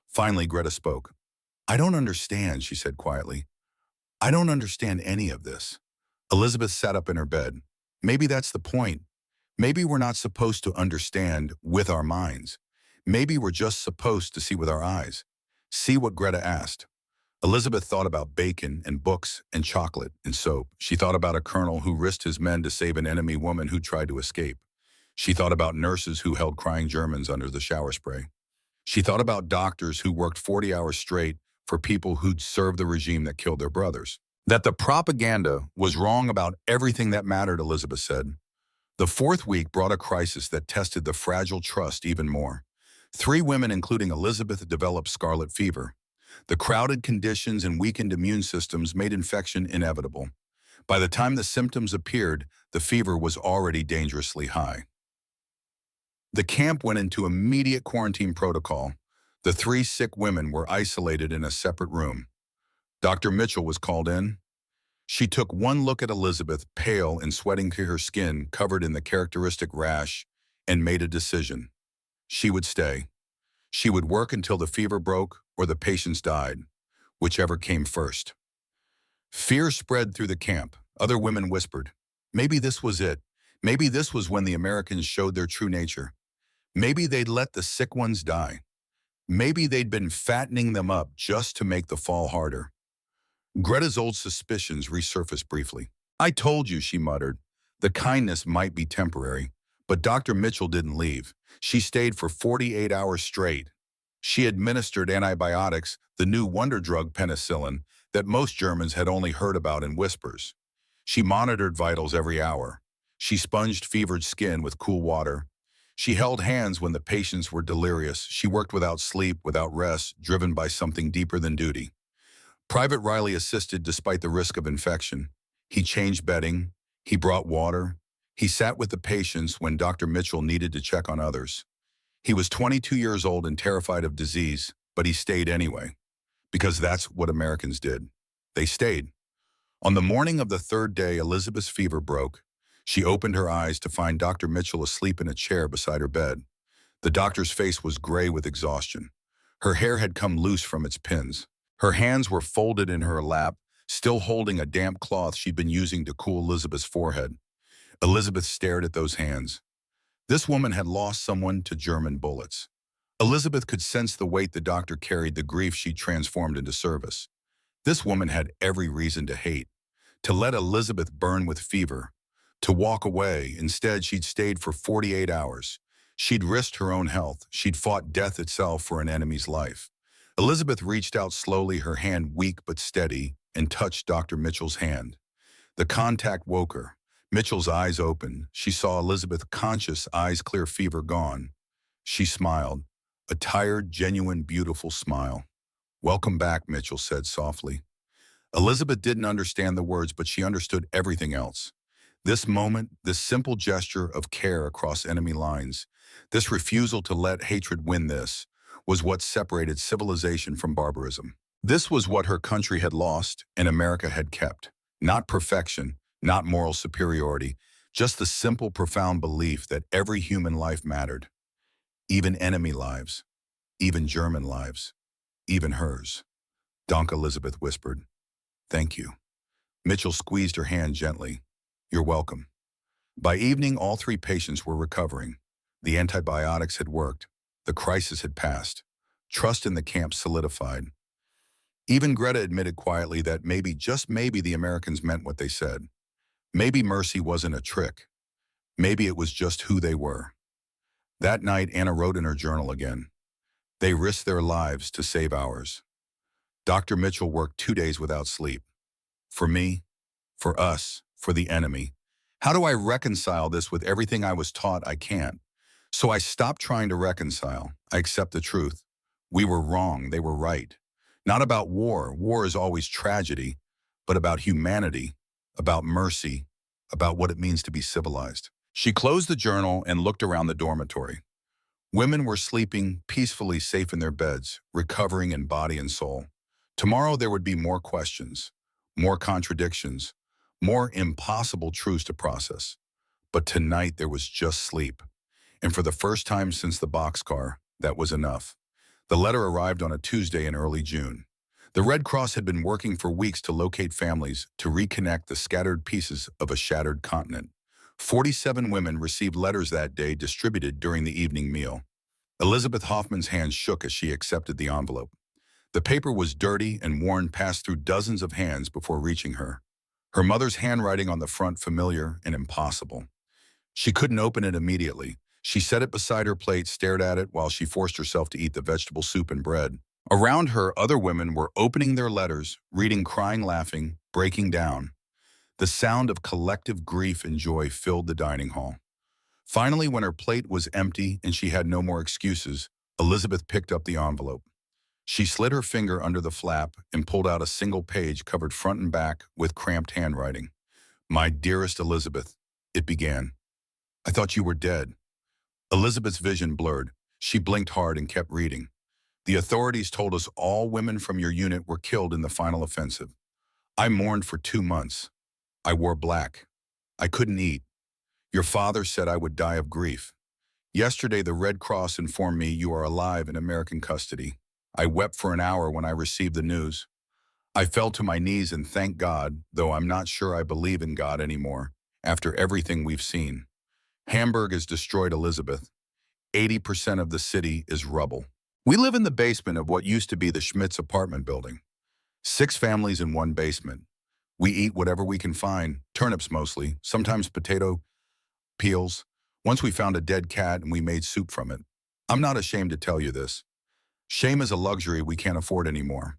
Finally, Greta spoke. "I don't understand," she said quietly. "I don't understand any of this." Elizabeth sat up in her bed. "Maybe that's the point. Maybe we're not supposed to understand with our minds. Maybe we're just supposed to see with our eyes." "See what?" Greta asked. Elizabeth thought about bacon and books and chocolate and soap. She thought about a colonel who risked his men to save an enemy woman who tried to escape. She thought about nurses who held crying Germans under the shower spray. She thought about doctors who worked 40 hours straight for people who'd served the regime that killed their brothers. That the propaganda was wrong about everything that mattered, Elizabeth said. The fourth week brought a crisis that tested the fragile trust even more. 3 women, including Elizabeth, developed scarlet fever. The crowded conditions and weakened immune systems made infection inevitable. By the time the symptoms appeared, the fever was already dangerously high. The camp went into immediate quarantine protocol. The 3 sick women were isolated in a separate room. Dr. Mitchell was called in. She took one look at Elizabeth, pale and sweating through her skin, covered in the characteristic rash, and made a decision. She would stay. She would work until the fever broke or the patients died, whichever came first. Fear spread through the camp. Other women whispered, maybe this was it. Maybe this was when the Americans showed their true nature. Maybe they'd let the sick ones die. Maybe they'd been fattening them up just to make the fall harder. Greta's old suspicions resurfaced briefly. "I told you," she muttered. The kindness might be temporary, but Dr. Mitchell didn't leave. She stayed for 48 hours straight. She administered antibiotics, the new wonder drug penicillin, that most Germans had only heard about in whispers. She monitored vitals every hour. She sponged fevered skin with cool water. She held hands when the patients were delirious. She worked without sleep, without rest, driven by something deeper than duty. Private Riley assisted despite the risk of infection. He changed bedding. He brought water. He sat with the patients when Dr. Mitchell needed to check on others. He was 22 years old and terrified of disease, but he stayed anyway, because that's what Americans did. They stayed. On the morning of the third day, Elizabeth's fever broke. She opened her eyes to find Dr. Mitchell asleep in a chair beside her bed. The doctor's face was gray with exhaustion. Her hair had come loose from its pins. Her hands were folded in her lap, still holding a damp cloth she'd been using to cool Elizabeth's forehead. Elizabeth stared at those hands. This woman had lost someone to German bullets. Elizabeth could sense the weight the doctor carried, the grief she'd transformed into service. This woman had every reason to hate, to let Elizabeth burn with fever, to walk away. Instead, she'd stayed for 48 hours. She'd risked her own health. She'd fought death itself for an enemy's life. Elizabeth reached out slowly, her hand weak but steady, and touched Dr. Mitchell's hand. The contact woke her. Mitchell's eyes opened. She saw Elizabeth conscious, eyes clear, fever gone. She smiled, a tired, genuine, beautiful smile. "Welcome back," Mitchell said softly. Elizabeth didn't understand the words, but she understood everything else. This moment, this simple gesture of care across enemy lines, this refusal to let hatred win, this was what separated civilization from barbarism. This was what her country had lost and America had kept. Not perfection, not moral superiority, just the simple, profound belief that every human life mattered. Even enemy lives, even German lives, even hers. "Danke," Elizabeth whispered. "Thank you." Mitchell squeezed her hand gently. "You're welcome." By evening, all three patients were recovering. The antibiotics had worked. The crisis had passed. Trust in the camp solidified. Even Greta admitted quietly that maybe, just maybe, the Americans meant what they said. Maybe mercy wasn't a trick. Maybe it was just who they were. That night, Anna wrote in her journal again. They risked their lives to save ours. Dr. Mitchell worked 2 days without sleep. For me, for us, for the enemy. How do I reconcile this with everything I was taught I can't? So I stopped trying to reconcile. I accept the truth. We were wrong, they were right. Not about war. War is always tragedy, but about humanity, about mercy, about what it means to be civilized. She closed the journal and looked around the dormitory. Women were sleeping peacefully, safe in their beds, recovering in body and soul. Tomorrow there would be more questions, more contradictions, more impossible truths to process. But tonight there was just sleep. And for the first time since the boxcar, that was enough. The letter arrived on a Tuesday in early June. The Red Cross had been working for weeks to locate families, to reconnect the scattered pieces of a shattered continent. 47 women received letters that day, distributed during the evening meal. Elizabeth Hoffman's hand shook as she accepted the envelope. The paper was dirty and worn, passed through dozens of hands before reaching her. Her mother's handwriting on the front, familiar and impossible. She couldn't open it immediately. She set it beside her plate, stared at it while she forced herself to eat the vegetable soup and bread. Around her, other women were opening their letters, reading, crying, laughing, breaking down. The sound of collective grief and joy filled the dining hall. Finally, when her plate was empty and she had no more excuses, Elizabeth picked up the envelope. She slid her finger under the flap and pulled out a single page covered front and back with cramped handwriting. "My dearest Elizabeth," it began. "I thought you were dead." Elizabeth's vision blurred. She blinked hard and kept reading. "The authorities told us all women from your unit were killed in the final offensive. I mourned for 2 months. I wore black. I couldn't eat. Your father said I would die of grief. Yesterday, the Red Cross informed me you are alive in American custody. I wept for an hour when I received the news. I fell to my knees and thanked God, though I'm not sure I believe in God anymore, after everything we've seen. Hamburg is destroyed, Elizabeth. 80% of the city is rubble. We live in the basement of what used to be the Schmitz apartment building. 6 families in one basement. We eat whatever we can find, turnips mostly, sometimes potato peels. Once we found a dead cat and we made soup from it. I'm not ashamed to tell you this. Shame is a luxury we can't afford anymore.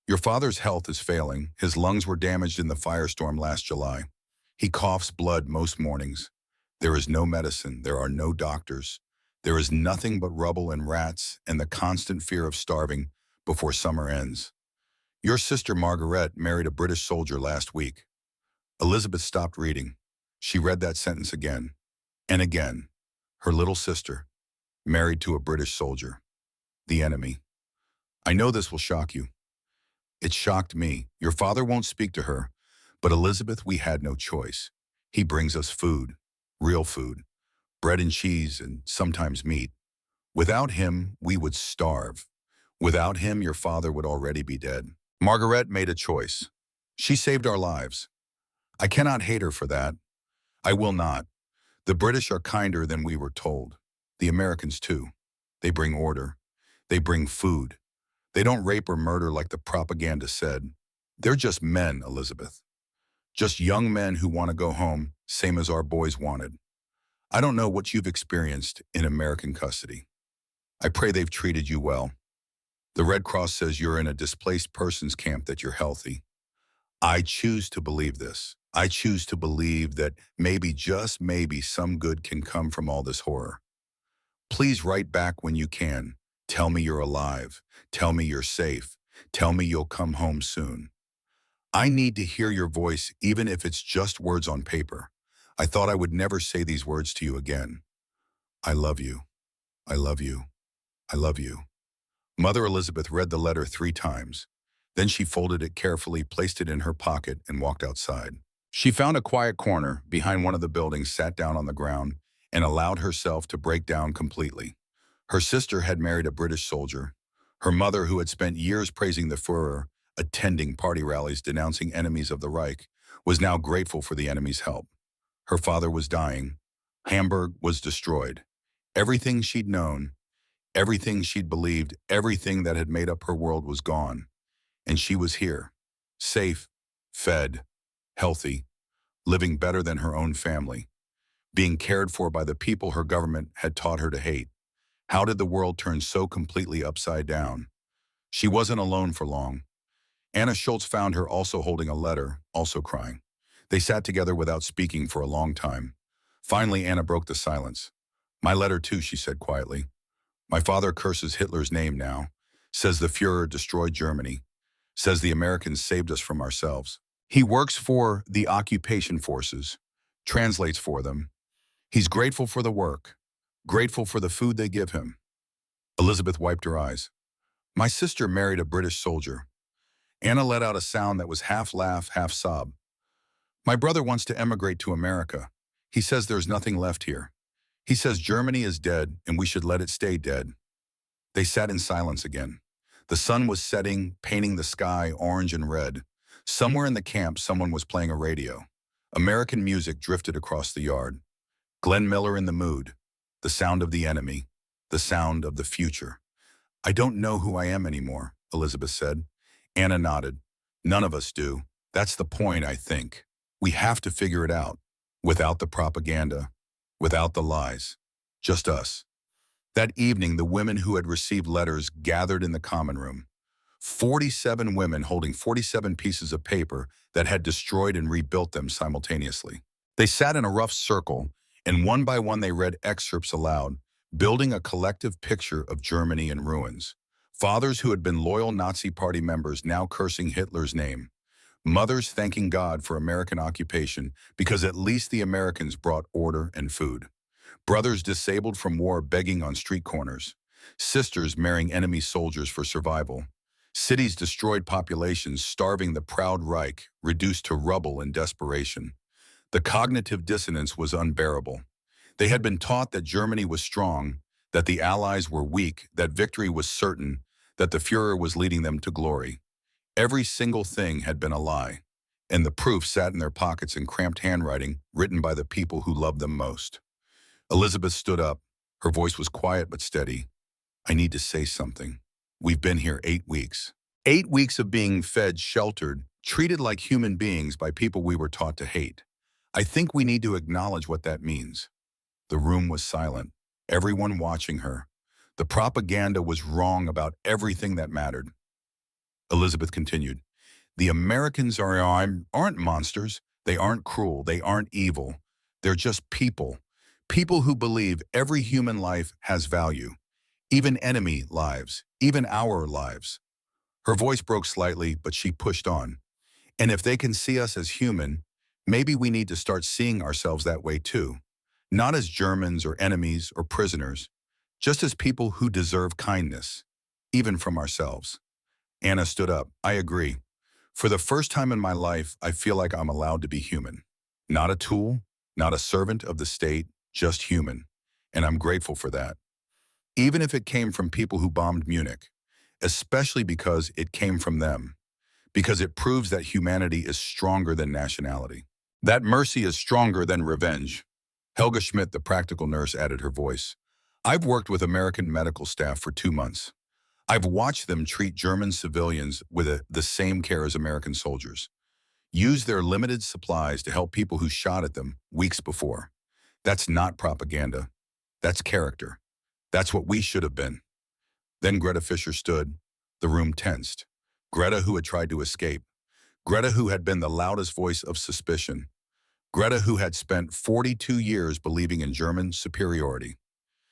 Your father's health is failing. His lungs were damaged in the firestorm last July. He coughs blood most mornings. There is no medicine. There are no doctors. There is nothing but rubble and rats and the constant fear of starving before summer ends. Your sister Margaret married a British soldier last week. Elizabeth stopped reading. She read that sentence again and again. Her little sister, married to a British soldier. The enemy. I know this will shock you. It shocked me. Your father won't speak to her, but Elizabeth, we had no choice. He brings us food, real food, bread and cheese and sometimes meat. Without him, we would starve. Without him, your father would already be dead. Margaret made a choice. She saved our lives. I cannot hate her for that. I will not. The British are kinder than we were told. The Americans too. They bring order. They bring food. They don't rape or murder like the propaganda said. They're just men, Elizabeth. Just young men who want to go home, same as our boys wanted. I don't know what you've experienced in American custody. I pray they've treated you well. The Red Cross says you're in a displaced persons camp, that you're healthy. I choose to believe this. I choose to believe that maybe, just maybe, some good can come from all this horror. Please write back when you can. Tell me you're alive. Tell me you're safe. Tell me you'll come home soon. I need to hear your voice, even if it's just words on paper. I thought I would never say these words to you again. I love you. I love you. I love you. Mother Elizabeth read the letter 3 times. Then she folded it carefully, placed it in her pocket, and walked outside. She found a quiet corner behind one of the buildings, sat down on the ground, and allowed herself to break down completely. Her sister had married a British soldier. Her mother, who had spent years praising the Führer, attending party rallies denouncing enemies of the Reich, was now grateful for the enemy's help. Her father was dying. Hamburg was destroyed. Everything she'd known, everything she'd believed, everything that had made up her world was gone. And she was here, safe, fed, healthy, living better than her own family, being cared for by the people her government had taught her to hate. How did the world turn so completely upside down? She wasn't alone for long. Anna Schultz found her also holding a letter, also crying. They sat together without speaking for a long time. Finally, Anna broke the silence. My letter too, she said quietly. My father curses Hitler's name now, says the Führer destroyed Germany, says the Americans saved us from ourselves. He works for the occupation forces, translates for them. He's grateful for the work, grateful for the food they give him. Elizabeth wiped her eyes. My sister married a British soldier. Anna let out a sound that was half laugh, half sob. My brother wants to emigrate to America. He says there's nothing left here. He says Germany is dead and we should let it stay dead. They sat in silence again. The sun was setting, painting the sky orange and red. Somewhere in the camp, someone was playing a radio. American music drifted across the yard. Glenn Miller in the mood. The sound of the enemy. The sound of the future. I don't know who I am anymore, Elizabeth said. Anna nodded. None of us do. That's the point, I think. We have to figure it out. Without the propaganda. Without the lies. Just us. That evening, the women who had received letters gathered in the common room. 47 women holding 47 pieces of paper that had destroyed and rebuilt them simultaneously. They sat in a rough circle, and one by one they read excerpts aloud, building a collective picture of Germany in ruins. Fathers who had been loyal Nazi Party members now cursing Hitler's name. Mothers thanking God for American occupation because at least the Americans brought order and food. Brothers disabled from war begging on street corners. Sisters marrying enemy soldiers for survival. Cities destroyed, populations starving, the proud Reich reduced to rubble and desperation. The cognitive dissonance was unbearable. They had been taught that Germany was strong, that the Allies were weak, that victory was certain, that the Führer was leading them to glory. Every single thing had been a lie, and the proof sat in their pockets in cramped handwriting written by the people who loved them most. Elizabeth stood up. Her voice was quiet but steady. I need to say something. We've been here 8 weeks. 8 weeks of being fed, sheltered, treated like human beings by people we were taught to hate. I think we need to acknowledge what that means. The room was silent, everyone watching her. The propaganda was wrong about everything that mattered. Elizabeth continued, the Americans aren't monsters. They aren't cruel. They aren't evil. They're just people. People who believe every human life has value. Even enemy lives. Even our lives. Her voice broke slightly, but she pushed on. And if they can see us as human, maybe we need to start seeing ourselves that way too. Not as Germans or enemies or prisoners, just as people who deserve kindness, even from ourselves. Anna stood up. I agree. For the first time in my life, I feel like I'm allowed to be human. Not a tool, not a servant of the state, just human. And I'm grateful for that. Even if it came from people who bombed Munich, especially because it came from them, because it proves that humanity is stronger than nationality. That mercy is stronger than revenge. Helga Schmidt, the practical nurse, added her voice. I've worked with American medical staff for 2 months. I've watched them treat German civilians with the same care as American soldiers. Use their limited supplies to help people who shot at them weeks before. That's not propaganda. That's character. That's what we should have been. Then Greta Fischer stood. The room tensed. Greta, who had tried to escape. Greta, who had been the loudest voice of suspicion. Greta, who had spent 42 years believing in German superiority.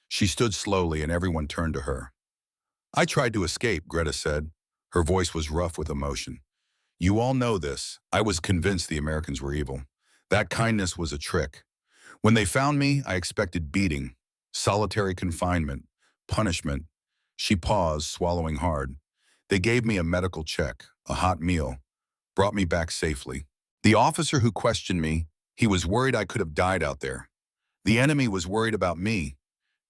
She stood slowly and everyone turned to her. I tried to escape, Greta said. Her voice was rough with emotion. You all know this. I was convinced the Americans were evil. That kindness was a trick. When they found me, I expected beating, solitary confinement, punishment. She paused, swallowing hard. They gave me a medical check, a hot meal, brought me back safely. The officer who questioned me, he was worried I could have died out there. The enemy was worried about me.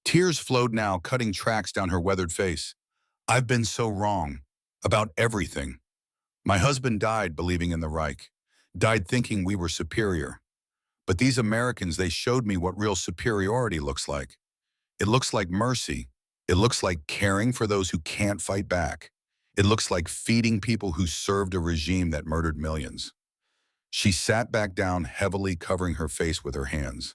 Tears flowed now, cutting tracks down her weathered face. I've been so wrong. About everything. My husband died believing in the Reich. Died thinking we were superior. But these Americans, they showed me what real superiority looks like. It looks like mercy. It looks like caring for those who can't fight back. It looks like feeding people who served a regime that murdered millions. She sat back down, heavily covering her face with her hands.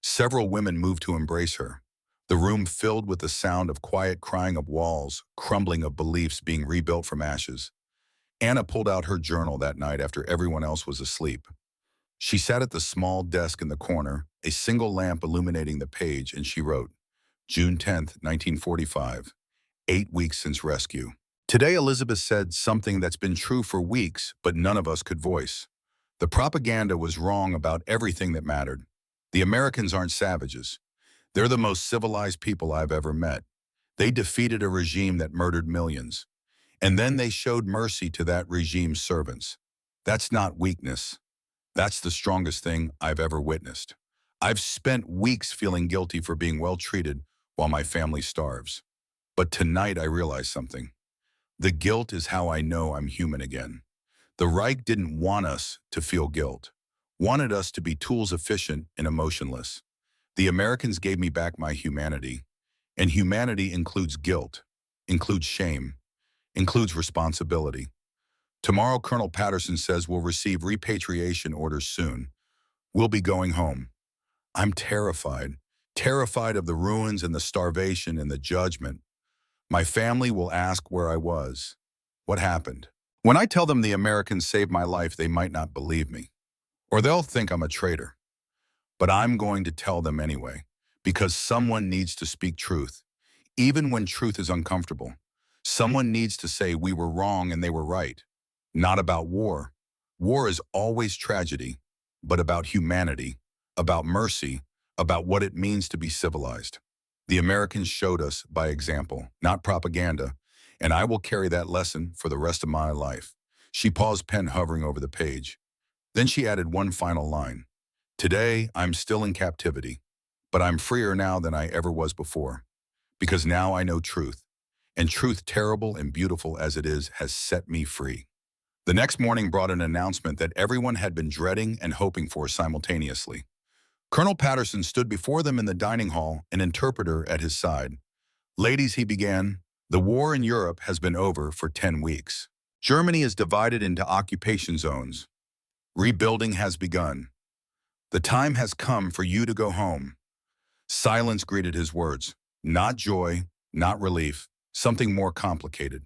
Several women moved to embrace her. The room filled with the sound of quiet crying of walls, crumbling of beliefs being rebuilt from ashes. Anna pulled out her journal that night after everyone else was asleep. She sat at the small desk in the corner, a single lamp illuminating the page, and she wrote, June 10th, 1945, 8 weeks since rescue. Today, Elizabeth said something that's been true for weeks, but none of us could voice. The propaganda was wrong about everything that mattered. The Americans aren't savages. They're the most civilized people I've ever met. They defeated a regime that murdered millions. And then they showed mercy to that regime's servants. That's not weakness. That's the strongest thing I've ever witnessed. I've spent weeks feeling guilty for being well treated while my family starves. But tonight I realized something. The guilt is how I know I'm human again. The Reich didn't want us to feel guilt, wanted us to be tools efficient and emotionless. The Americans gave me back my humanity. And humanity includes guilt, includes shame, includes responsibility. Tomorrow, Colonel Patterson says we'll receive repatriation orders soon. We'll be going home. I'm terrified, terrified of the ruins and the starvation and the judgment. My family will ask where I was, what happened. When I tell them the Americans saved my life, they might not believe me, or they'll think I'm a traitor. But I'm going to tell them anyway, because someone needs to speak truth, even when truth is uncomfortable. Someone needs to say we were wrong and they were right. Not about war. War is always tragedy, but about humanity, about mercy, about what it means to be civilized. The Americans showed us by example, not propaganda, and I will carry that lesson for the rest of my life. She paused, pen hovering over the page. Then she added one final line. Today, I'm still in captivity, but I'm freer now than I ever was before, because now I know truth, and truth, terrible and beautiful as it is, has set me free. The next morning brought an announcement that everyone had been dreading and hoping for simultaneously. Colonel Patterson stood before them in the dining hall, an interpreter at his side. Ladies, he began, the war in Europe has been over for 10 weeks. Germany is divided into occupation zones. Rebuilding has begun. The time has come for you to go home. Silence greeted his words. Not joy, not relief, something more complicated.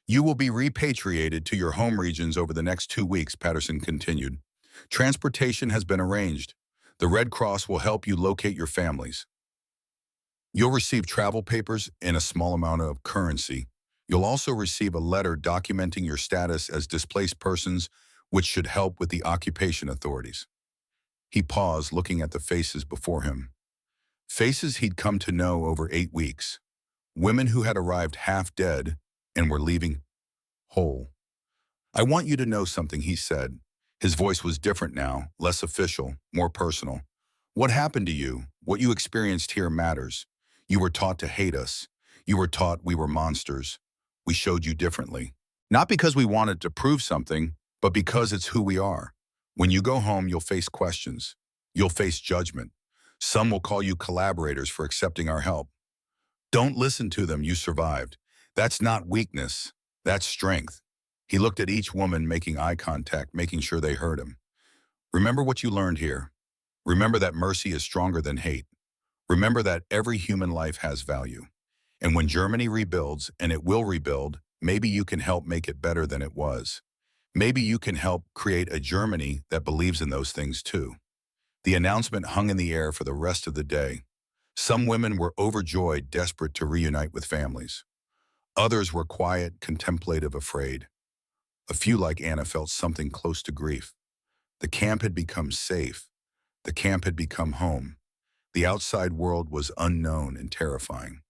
You will be repatriated to your home regions over the next 2 weeks, Patterson continued. Transportation has been arranged. The Red Cross will help you locate your families. You'll receive travel papers and a small amount of currency. You'll also receive a letter documenting your status as displaced persons, which should help with the occupation authorities. He paused, looking at the faces before him. Faces he'd come to know over 8 weeks. Women who had arrived half dead and were leaving whole. I want you to know something, he said. His voice was different now, less official, more personal. What happened to you, what you experienced here matters. You were taught to hate us. You were taught we were monsters. We showed you differently. Not because we wanted to prove something, but because it's who we are. When you go home, you'll face questions. You'll face judgment. Some will call you collaborators for accepting our help. Don't listen to them, you survived. That's not weakness, that's strength. He looked at each woman, making eye contact, making sure they heard him. Remember what you learned here. Remember that mercy is stronger than hate. Remember that every human life has value. And when Germany rebuilds, and it will rebuild, maybe you can help make it better than it was. Maybe you can help create a Germany that believes in those things too. The announcement hung in the air for the rest of the day. Some women were overjoyed, desperate to reunite with families. Others were quiet, contemplative, afraid. A few, like Anna, felt something close to grief. The camp had become safe. The camp had become home. The outside world was unknown and terrifying.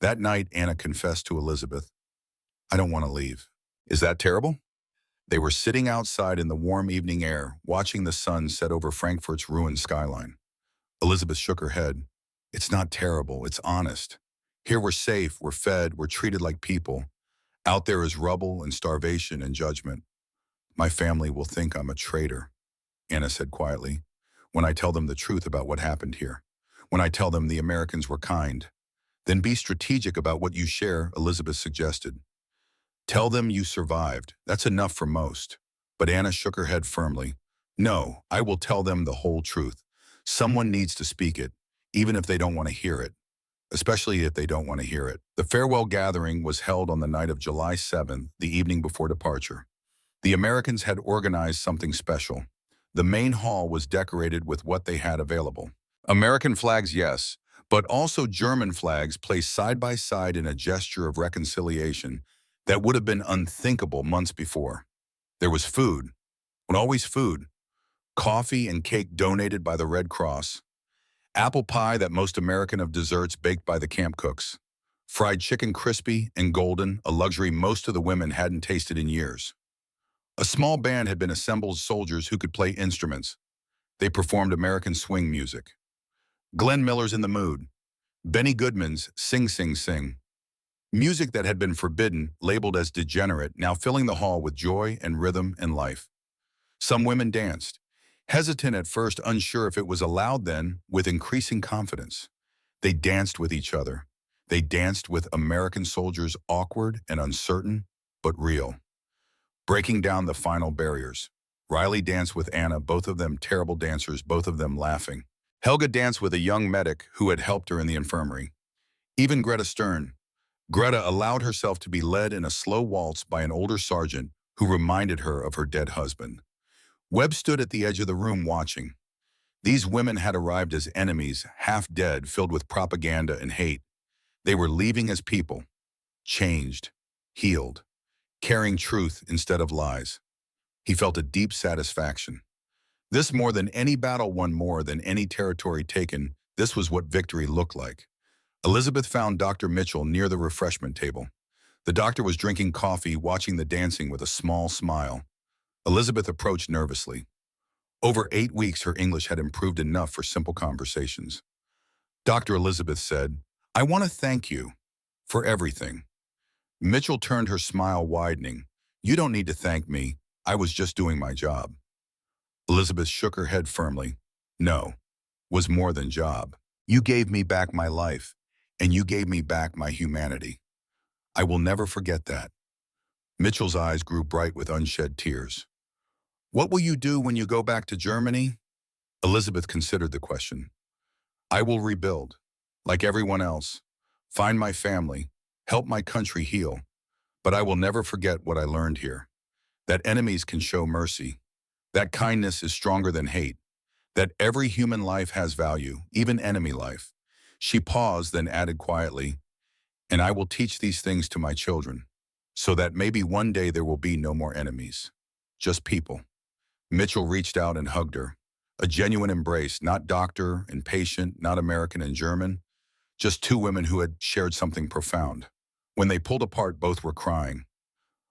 That night, Anna confessed to Elizabeth, I don't want to leave. Is that terrible? They were sitting outside in the warm evening air, watching the sun set over Frankfurt's ruined skyline. Elizabeth shook her head. It's not terrible, it's honest. Here we're safe, we're fed, we're treated like people. Out there is rubble and starvation and judgment. My family will think I'm a traitor, Anna said quietly, when I tell them the truth about what happened here. When I tell them the Americans were kind. Then be strategic about what you share, Elizabeth suggested. Tell them you survived. That's enough for most. But Anna shook her head firmly. No, I will tell them the whole truth. Someone needs to speak it, even if they don't want to hear it. Especially if they don't want to hear it. The farewell gathering was held on the night of July 7th, the evening before departure. The Americans had organized something special. The main hall was decorated with what they had available. American flags, yes, but also German flags placed side by side in a gesture of reconciliation that would have been unthinkable months before. There was food, and always food. Coffee and cake donated by the Red Cross. Apple pie, that most American of desserts, baked by the camp cooks. Fried chicken, crispy and golden, a luxury most of the women hadn't tasted in years. A small band had been assembled, soldiers who could play instruments. They performed American swing music. Glenn Miller's In the Mood. Benny Goodman's Sing Sing Sing. Music that had been forbidden, labeled as degenerate, now filling the hall with joy and rhythm and life. Some women danced. Hesitant at first, unsure if it was allowed, then, with increasing confidence. They danced with each other. They danced with American soldiers, awkward and uncertain, but real. Breaking down the final barriers. Riley danced with Anna, both of them terrible dancers, both of them laughing. Helga danced with a young medic who had helped her in the infirmary. Even Greta Stern. Greta allowed herself to be led in a slow waltz by an older sergeant who reminded her of her dead husband. Webb stood at the edge of the room watching. These women had arrived as enemies, half dead, filled with propaganda and hate. They were leaving as people, changed, healed, carrying truth instead of lies. He felt a deep satisfaction. This, more than any battle won, more than any territory taken, this was what victory looked like. Elizabeth found Dr. Mitchell near the refreshment table. The doctor was drinking coffee, watching the dancing with a small smile. Elizabeth approached nervously. Over 8 weeks, her English had improved enough for simple conversations. Dr. Elizabeth said, I want to thank you for everything. Mitchell turned, her smile widening. You don't need to thank me. I was just doing my job. Elizabeth shook her head firmly. No, was more than job. You gave me back my life, and you gave me back my humanity. I will never forget that. Mitchell's eyes grew bright with unshed tears. What will you do when you go back to Germany? Elizabeth considered the question. I will rebuild, like everyone else, find my family, help my country heal, but I will never forget what I learned here. That enemies can show mercy, that kindness is stronger than hate, that every human life has value, even enemy life. She paused, then added quietly, and I will teach these things to my children, so that maybe one day there will be no more enemies, just people. Mitchell reached out and hugged her. A genuine embrace, not doctor and patient, not American and German, just two women who had shared something profound. When they pulled apart, both were crying.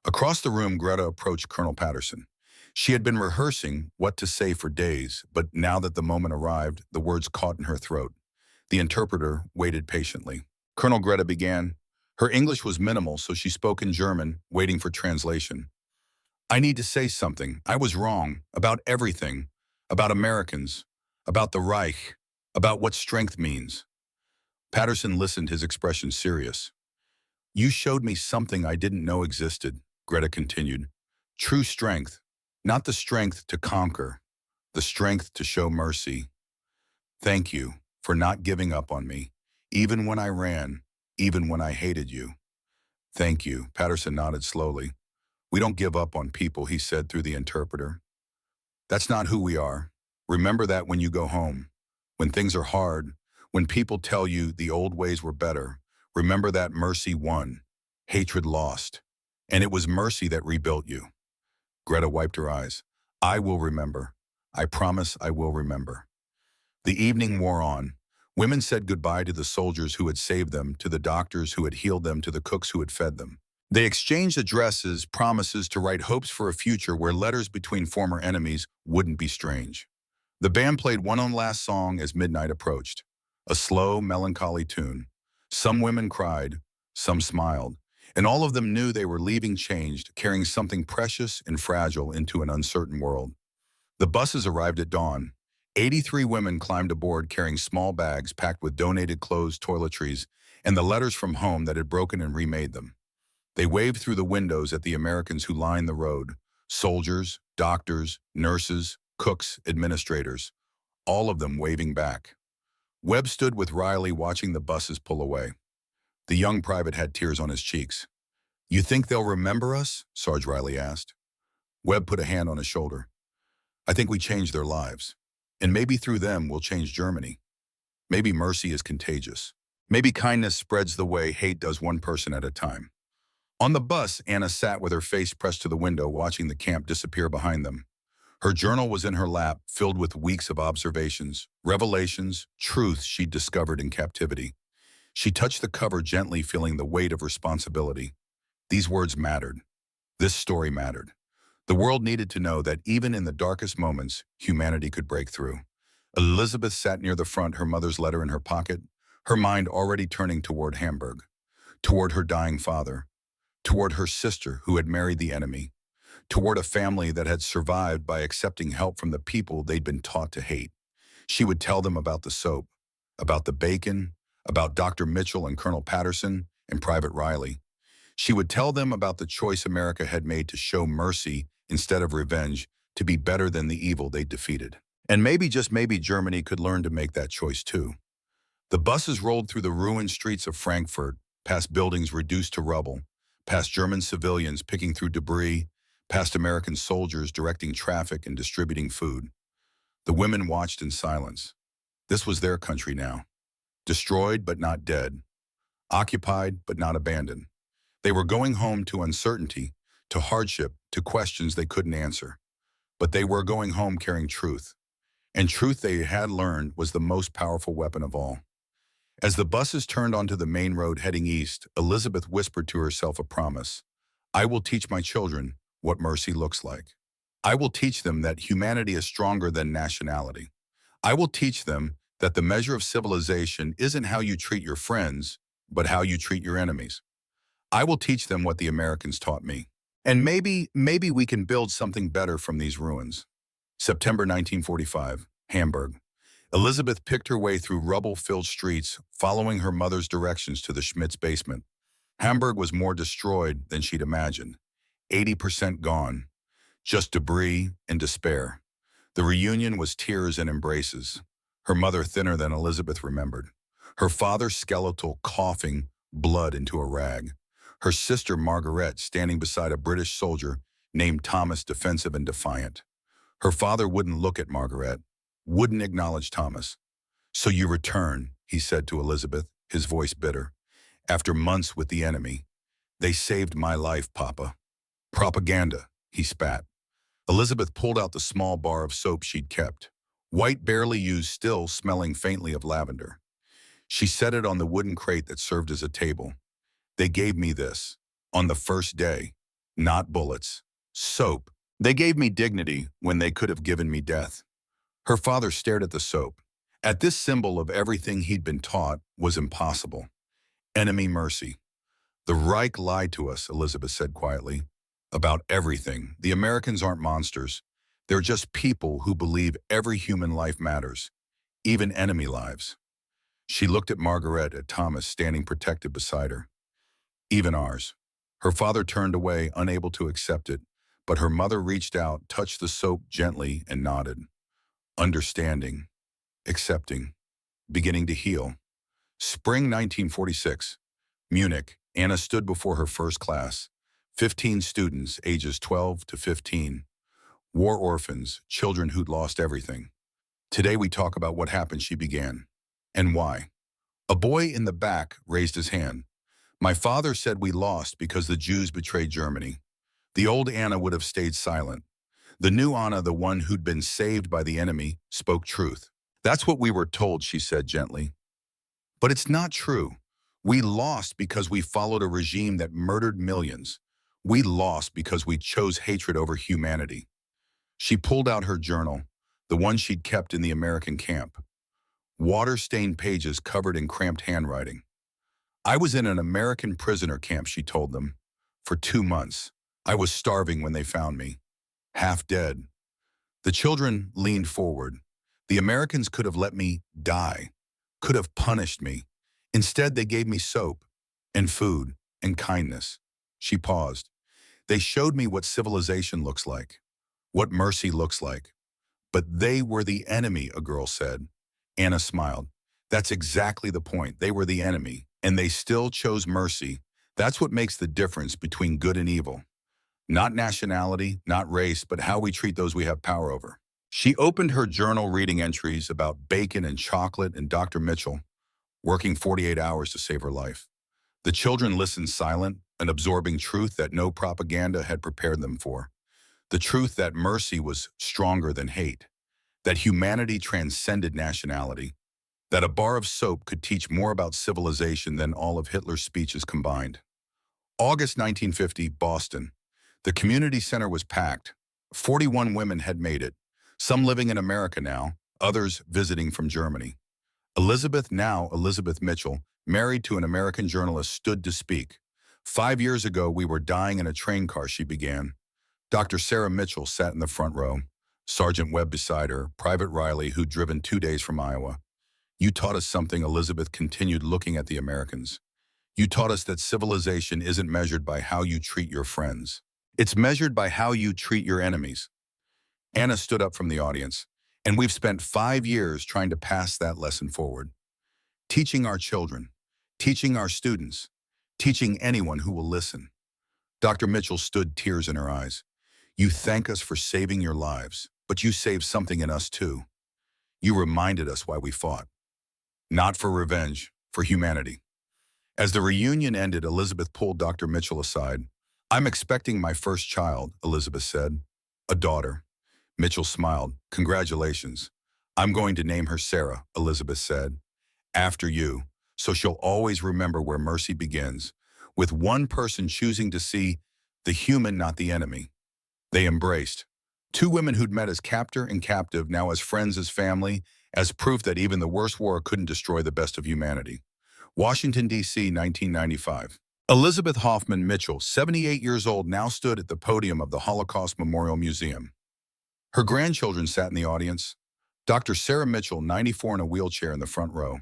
Across the room, Greta approached Colonel Patterson. She had been rehearsing what to say for days, but now that the moment arrived, the words caught in her throat. The interpreter waited patiently. Colonel Greta began. Her English was minimal, so she spoke in German, waiting for translation. I need to say something. I was wrong about everything, about Americans, about the Reich, about what strength means. Patterson listened, his expression serious. You showed me something I didn't know existed, Greta continued. True strength, not the strength to conquer, the strength to show mercy. Thank you for not giving up on me, even when I ran, even when I hated you. Thank you, Patterson nodded slowly. We don't give up on people, he said through the interpreter. That's not who we are. Remember that when you go home. When things are hard, when people tell you the old ways were better, remember that mercy won, hatred lost, and it was mercy that rebuilt you. Greta wiped her eyes. I will remember. I promise I will remember. The evening wore on. Women said goodbye to the soldiers who had saved them, to the doctors who had healed them, to the cooks who had fed them. They exchanged addresses, promises to write hopes for a future where letters between former enemies wouldn't be strange. The band played one last song as midnight approached. A slow, melancholy tune. Some women cried, some smiled, and all of them knew they were leaving changed, carrying something precious and fragile into an uncertain world. The buses arrived at dawn. 83 women climbed aboard carrying small bags packed with donated clothes, toiletries, and the letters from home that had broken and remade them. They waved through the windows at the Americans who lined the road. Soldiers, doctors, nurses, cooks, administrators, all of them waving back. Webb stood with Riley watching the buses pull away. The young private had tears on his cheeks. You think they'll remember us? Sarge Riley asked. Webb put a hand on his shoulder. I think we changed their lives. And maybe through them we'll change Germany. Maybe mercy is contagious. Maybe kindness spreads the way hate does, one person at a time. On the bus, Anna sat with her face pressed to the window, watching the camp disappear behind them. Her journal was in her lap, filled with weeks of observations, revelations, truths she'd discovered in captivity. She touched the cover gently, feeling the weight of responsibility. These words mattered. This story mattered. The world needed to know that even in the darkest moments, humanity could break through. Elizabeth sat near the front, her mother's letter in her pocket, her mind already turning toward Hamburg, toward her dying father, toward her sister who had married the enemy, toward a family that had survived by accepting help from the people they'd been taught to hate. She would tell them about the soap, about the bacon, about Dr. Mitchell and Colonel Patterson and Private Riley. She would tell them about the choice America had made to show mercy instead of revenge, to be better than the evil they defeated. And maybe, just maybe, Germany could learn to make that choice too. The buses rolled through the ruined streets of Frankfurt, past buildings reduced to rubble, past German civilians picking through debris, past American soldiers directing traffic and distributing food. The women watched in silence. This was their country now. Destroyed but not dead. Occupied but not abandoned. They were going home to uncertainty, to hardship, to questions they couldn't answer. But they were going home carrying truth. And truth, they had learned, was the most powerful weapon of all. As the buses turned onto the main road heading east, Elizabeth whispered to herself a promise. I will teach my children what mercy looks like. I will teach them that humanity is stronger than nationality. I will teach them that the measure of civilization isn't how you treat your friends, but how you treat your enemies. I will teach them what the Americans taught me. And maybe we can build something better from these ruins. September 1945, Hamburg. Elizabeth picked her way through rubble-filled streets, following her mother's directions to the Schmidt's basement. Hamburg was more destroyed than she'd imagined. 80% gone. Just debris and despair. The reunion was tears and embraces. Her mother thinner than Elizabeth remembered. Her father skeletal, coughing blood into a rag. Her sister Margaret standing beside a British soldier named Thomas, defensive and defiant. Her father wouldn't look at Margaret, wouldn't acknowledge Thomas. "So you return," he said to Elizabeth, his voice bitter. "After months with the enemy. They saved my life, Papa." "Propaganda," he spat. Elizabeth pulled out the small bar of soap she'd kept. White, barely used, still smelling faintly of lavender. She set it on the wooden crate that served as a table. "They gave me this. On the first day. Not bullets. Soap. They gave me dignity when they could have given me death." Her father stared at the soap. At this symbol of everything he'd been taught was impossible. Enemy mercy. "The Reich lied to us," Elizabeth said quietly. "About everything. The Americans aren't monsters. They're just people who believe every human life matters, even enemy lives." She looked at Margaret, at Thomas standing protected beside her. "Even ours." Her father turned away, unable to accept it, but her mother reached out, touched the soap gently, and nodded. Understanding, accepting, beginning to heal. Spring 1946. Munich. Anna stood before her first class. 15 students, ages 12 to 15. War orphans, children who'd lost everything. "Today we talk about what happened," she began. "And why." A boy in the back raised his hand. "My father said we lost because the Jews betrayed Germany." The old Anna would have stayed silent. The new Anna, the one who'd been saved by the enemy, spoke truth. "That's what we were told," she said gently. "But it's not true. We lost because we followed a regime that murdered millions. We lost because we chose hatred over humanity." She pulled out her journal, the one she'd kept in the American camp. Water-stained pages covered in cramped handwriting. "I was in an American prisoner camp," she told them, "for 2 months. I was starving when they found me. Half dead." The children leaned forward. "The Americans could have let me die, could have punished me. Instead, they gave me soap and food and kindness." She paused. "They showed me what civilization looks like, what mercy looks like." "But they were the enemy," a girl said. Anna smiled. "That's exactly the point. They were the enemy, and they still chose mercy. That's what makes the difference between good and evil. Not nationality, not race, but how we treat those we have power over." She opened her journal, reading entries about bacon and chocolate and Dr. Mitchell, working 48 hours to save her life. The children listened silent, and absorbing truth that no propaganda had prepared them for. The truth that mercy was stronger than hate, that humanity transcended nationality, that a bar of soap could teach more about civilization than all of Hitler's speeches combined. August 1950, Boston. The community center was packed. 41 women had made it, some living in America now, others visiting from Germany. Elizabeth, now Elizabeth Mitchell, married to an American journalist, stood to speak. "5 years ago, we were dying in a train car," she began. Dr. Sarah Mitchell sat in the front row. Sergeant Webb beside her, Private Riley, who'd driven 2 days from Iowa. "You taught us something," Elizabeth continued, looking at the Americans. "You taught us that civilization isn't measured by how you treat your friends. It's measured by how you treat your enemies." Anna stood up from the audience. "And we've spent 5 years trying to pass that lesson forward. Teaching our children, teaching our students, teaching anyone who will listen." Dr. Mitchell stood, tears in her eyes. "You thank us for saving your lives, but you saved something in us too. You reminded us why we fought. Not for revenge, for humanity." As the reunion ended, Elizabeth pulled Dr. Mitchell aside. "I'm expecting my first child," Elizabeth said. "A daughter." Mitchell smiled. "Congratulations." "I'm going to name her Sarah," Elizabeth said. "After you, so she'll always remember where mercy begins, with one person choosing to see the human, not the enemy." They embraced. Two women who'd met as captor and captive, now as friends, as family, as proof that even the worst war couldn't destroy the best of humanity. Washington, D.C., 1995. Elizabeth Hoffman Mitchell, 78 years old, now stood at the podium of the Holocaust Memorial Museum. Her grandchildren sat in the audience. Dr. Sarah Mitchell, 94, in a wheelchair in the front row.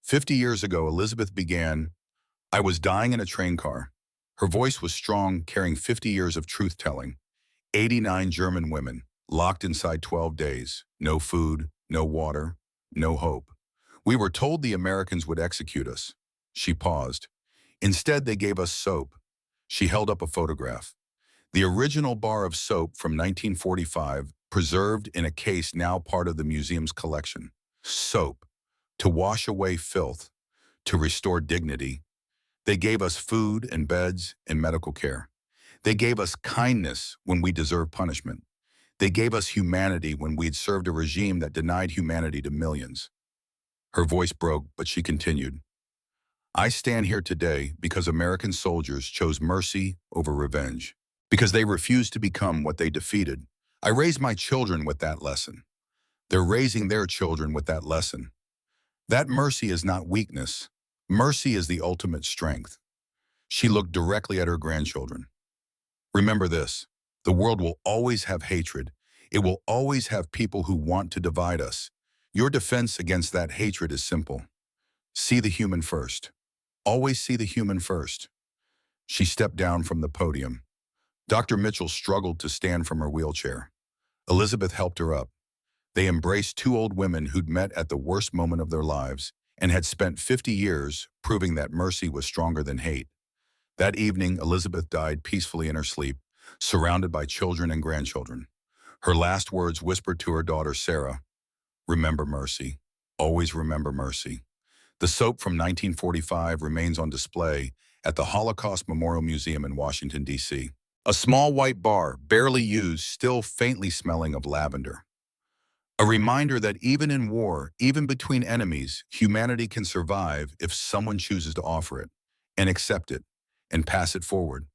50 years ago, Elizabeth began, "I was dying in a train car." Her voice was strong, carrying 50 years of truth-telling. 89 German women, locked inside 12 days, no food, no water, no hope. We were told the Americans would execute us. She paused. Instead, they gave us soap. She held up a photograph. The original bar of soap from 1945, preserved in a case now part of the museum's collection. Soap, to wash away filth, to restore dignity. They gave us food and beds and medical care. They gave us kindness when we deserved punishment. They gave us humanity when we'd served a regime that denied humanity to millions. Her voice broke, but she continued. I stand here today because American soldiers chose mercy over revenge, because they refused to become what they defeated. I raised my children with that lesson. They're raising their children with that lesson. That mercy is not weakness. Mercy is the ultimate strength. She looked directly at her grandchildren. Remember this, the world will always have hatred. It will always have people who want to divide us. Your defense against that hatred is simple. See the human first. Always see the human first. She stepped down from the podium. Dr. Mitchell struggled to stand from her wheelchair. Elizabeth helped her up. They embraced two old women who'd met at the worst moment of their lives and had spent 50 years proving that mercy was stronger than hate. That evening, Elizabeth died peacefully in her sleep, surrounded by children and grandchildren. Her last words whispered to her daughter, Sarah, remember mercy. Always remember mercy. The soap from 1945 remains on display at the Holocaust Memorial Museum in Washington, D.C. A small white bar, barely used, still faintly smelling of lavender. A reminder that even in war, even between enemies, humanity can survive if someone chooses to offer it and accept it and pass it forward.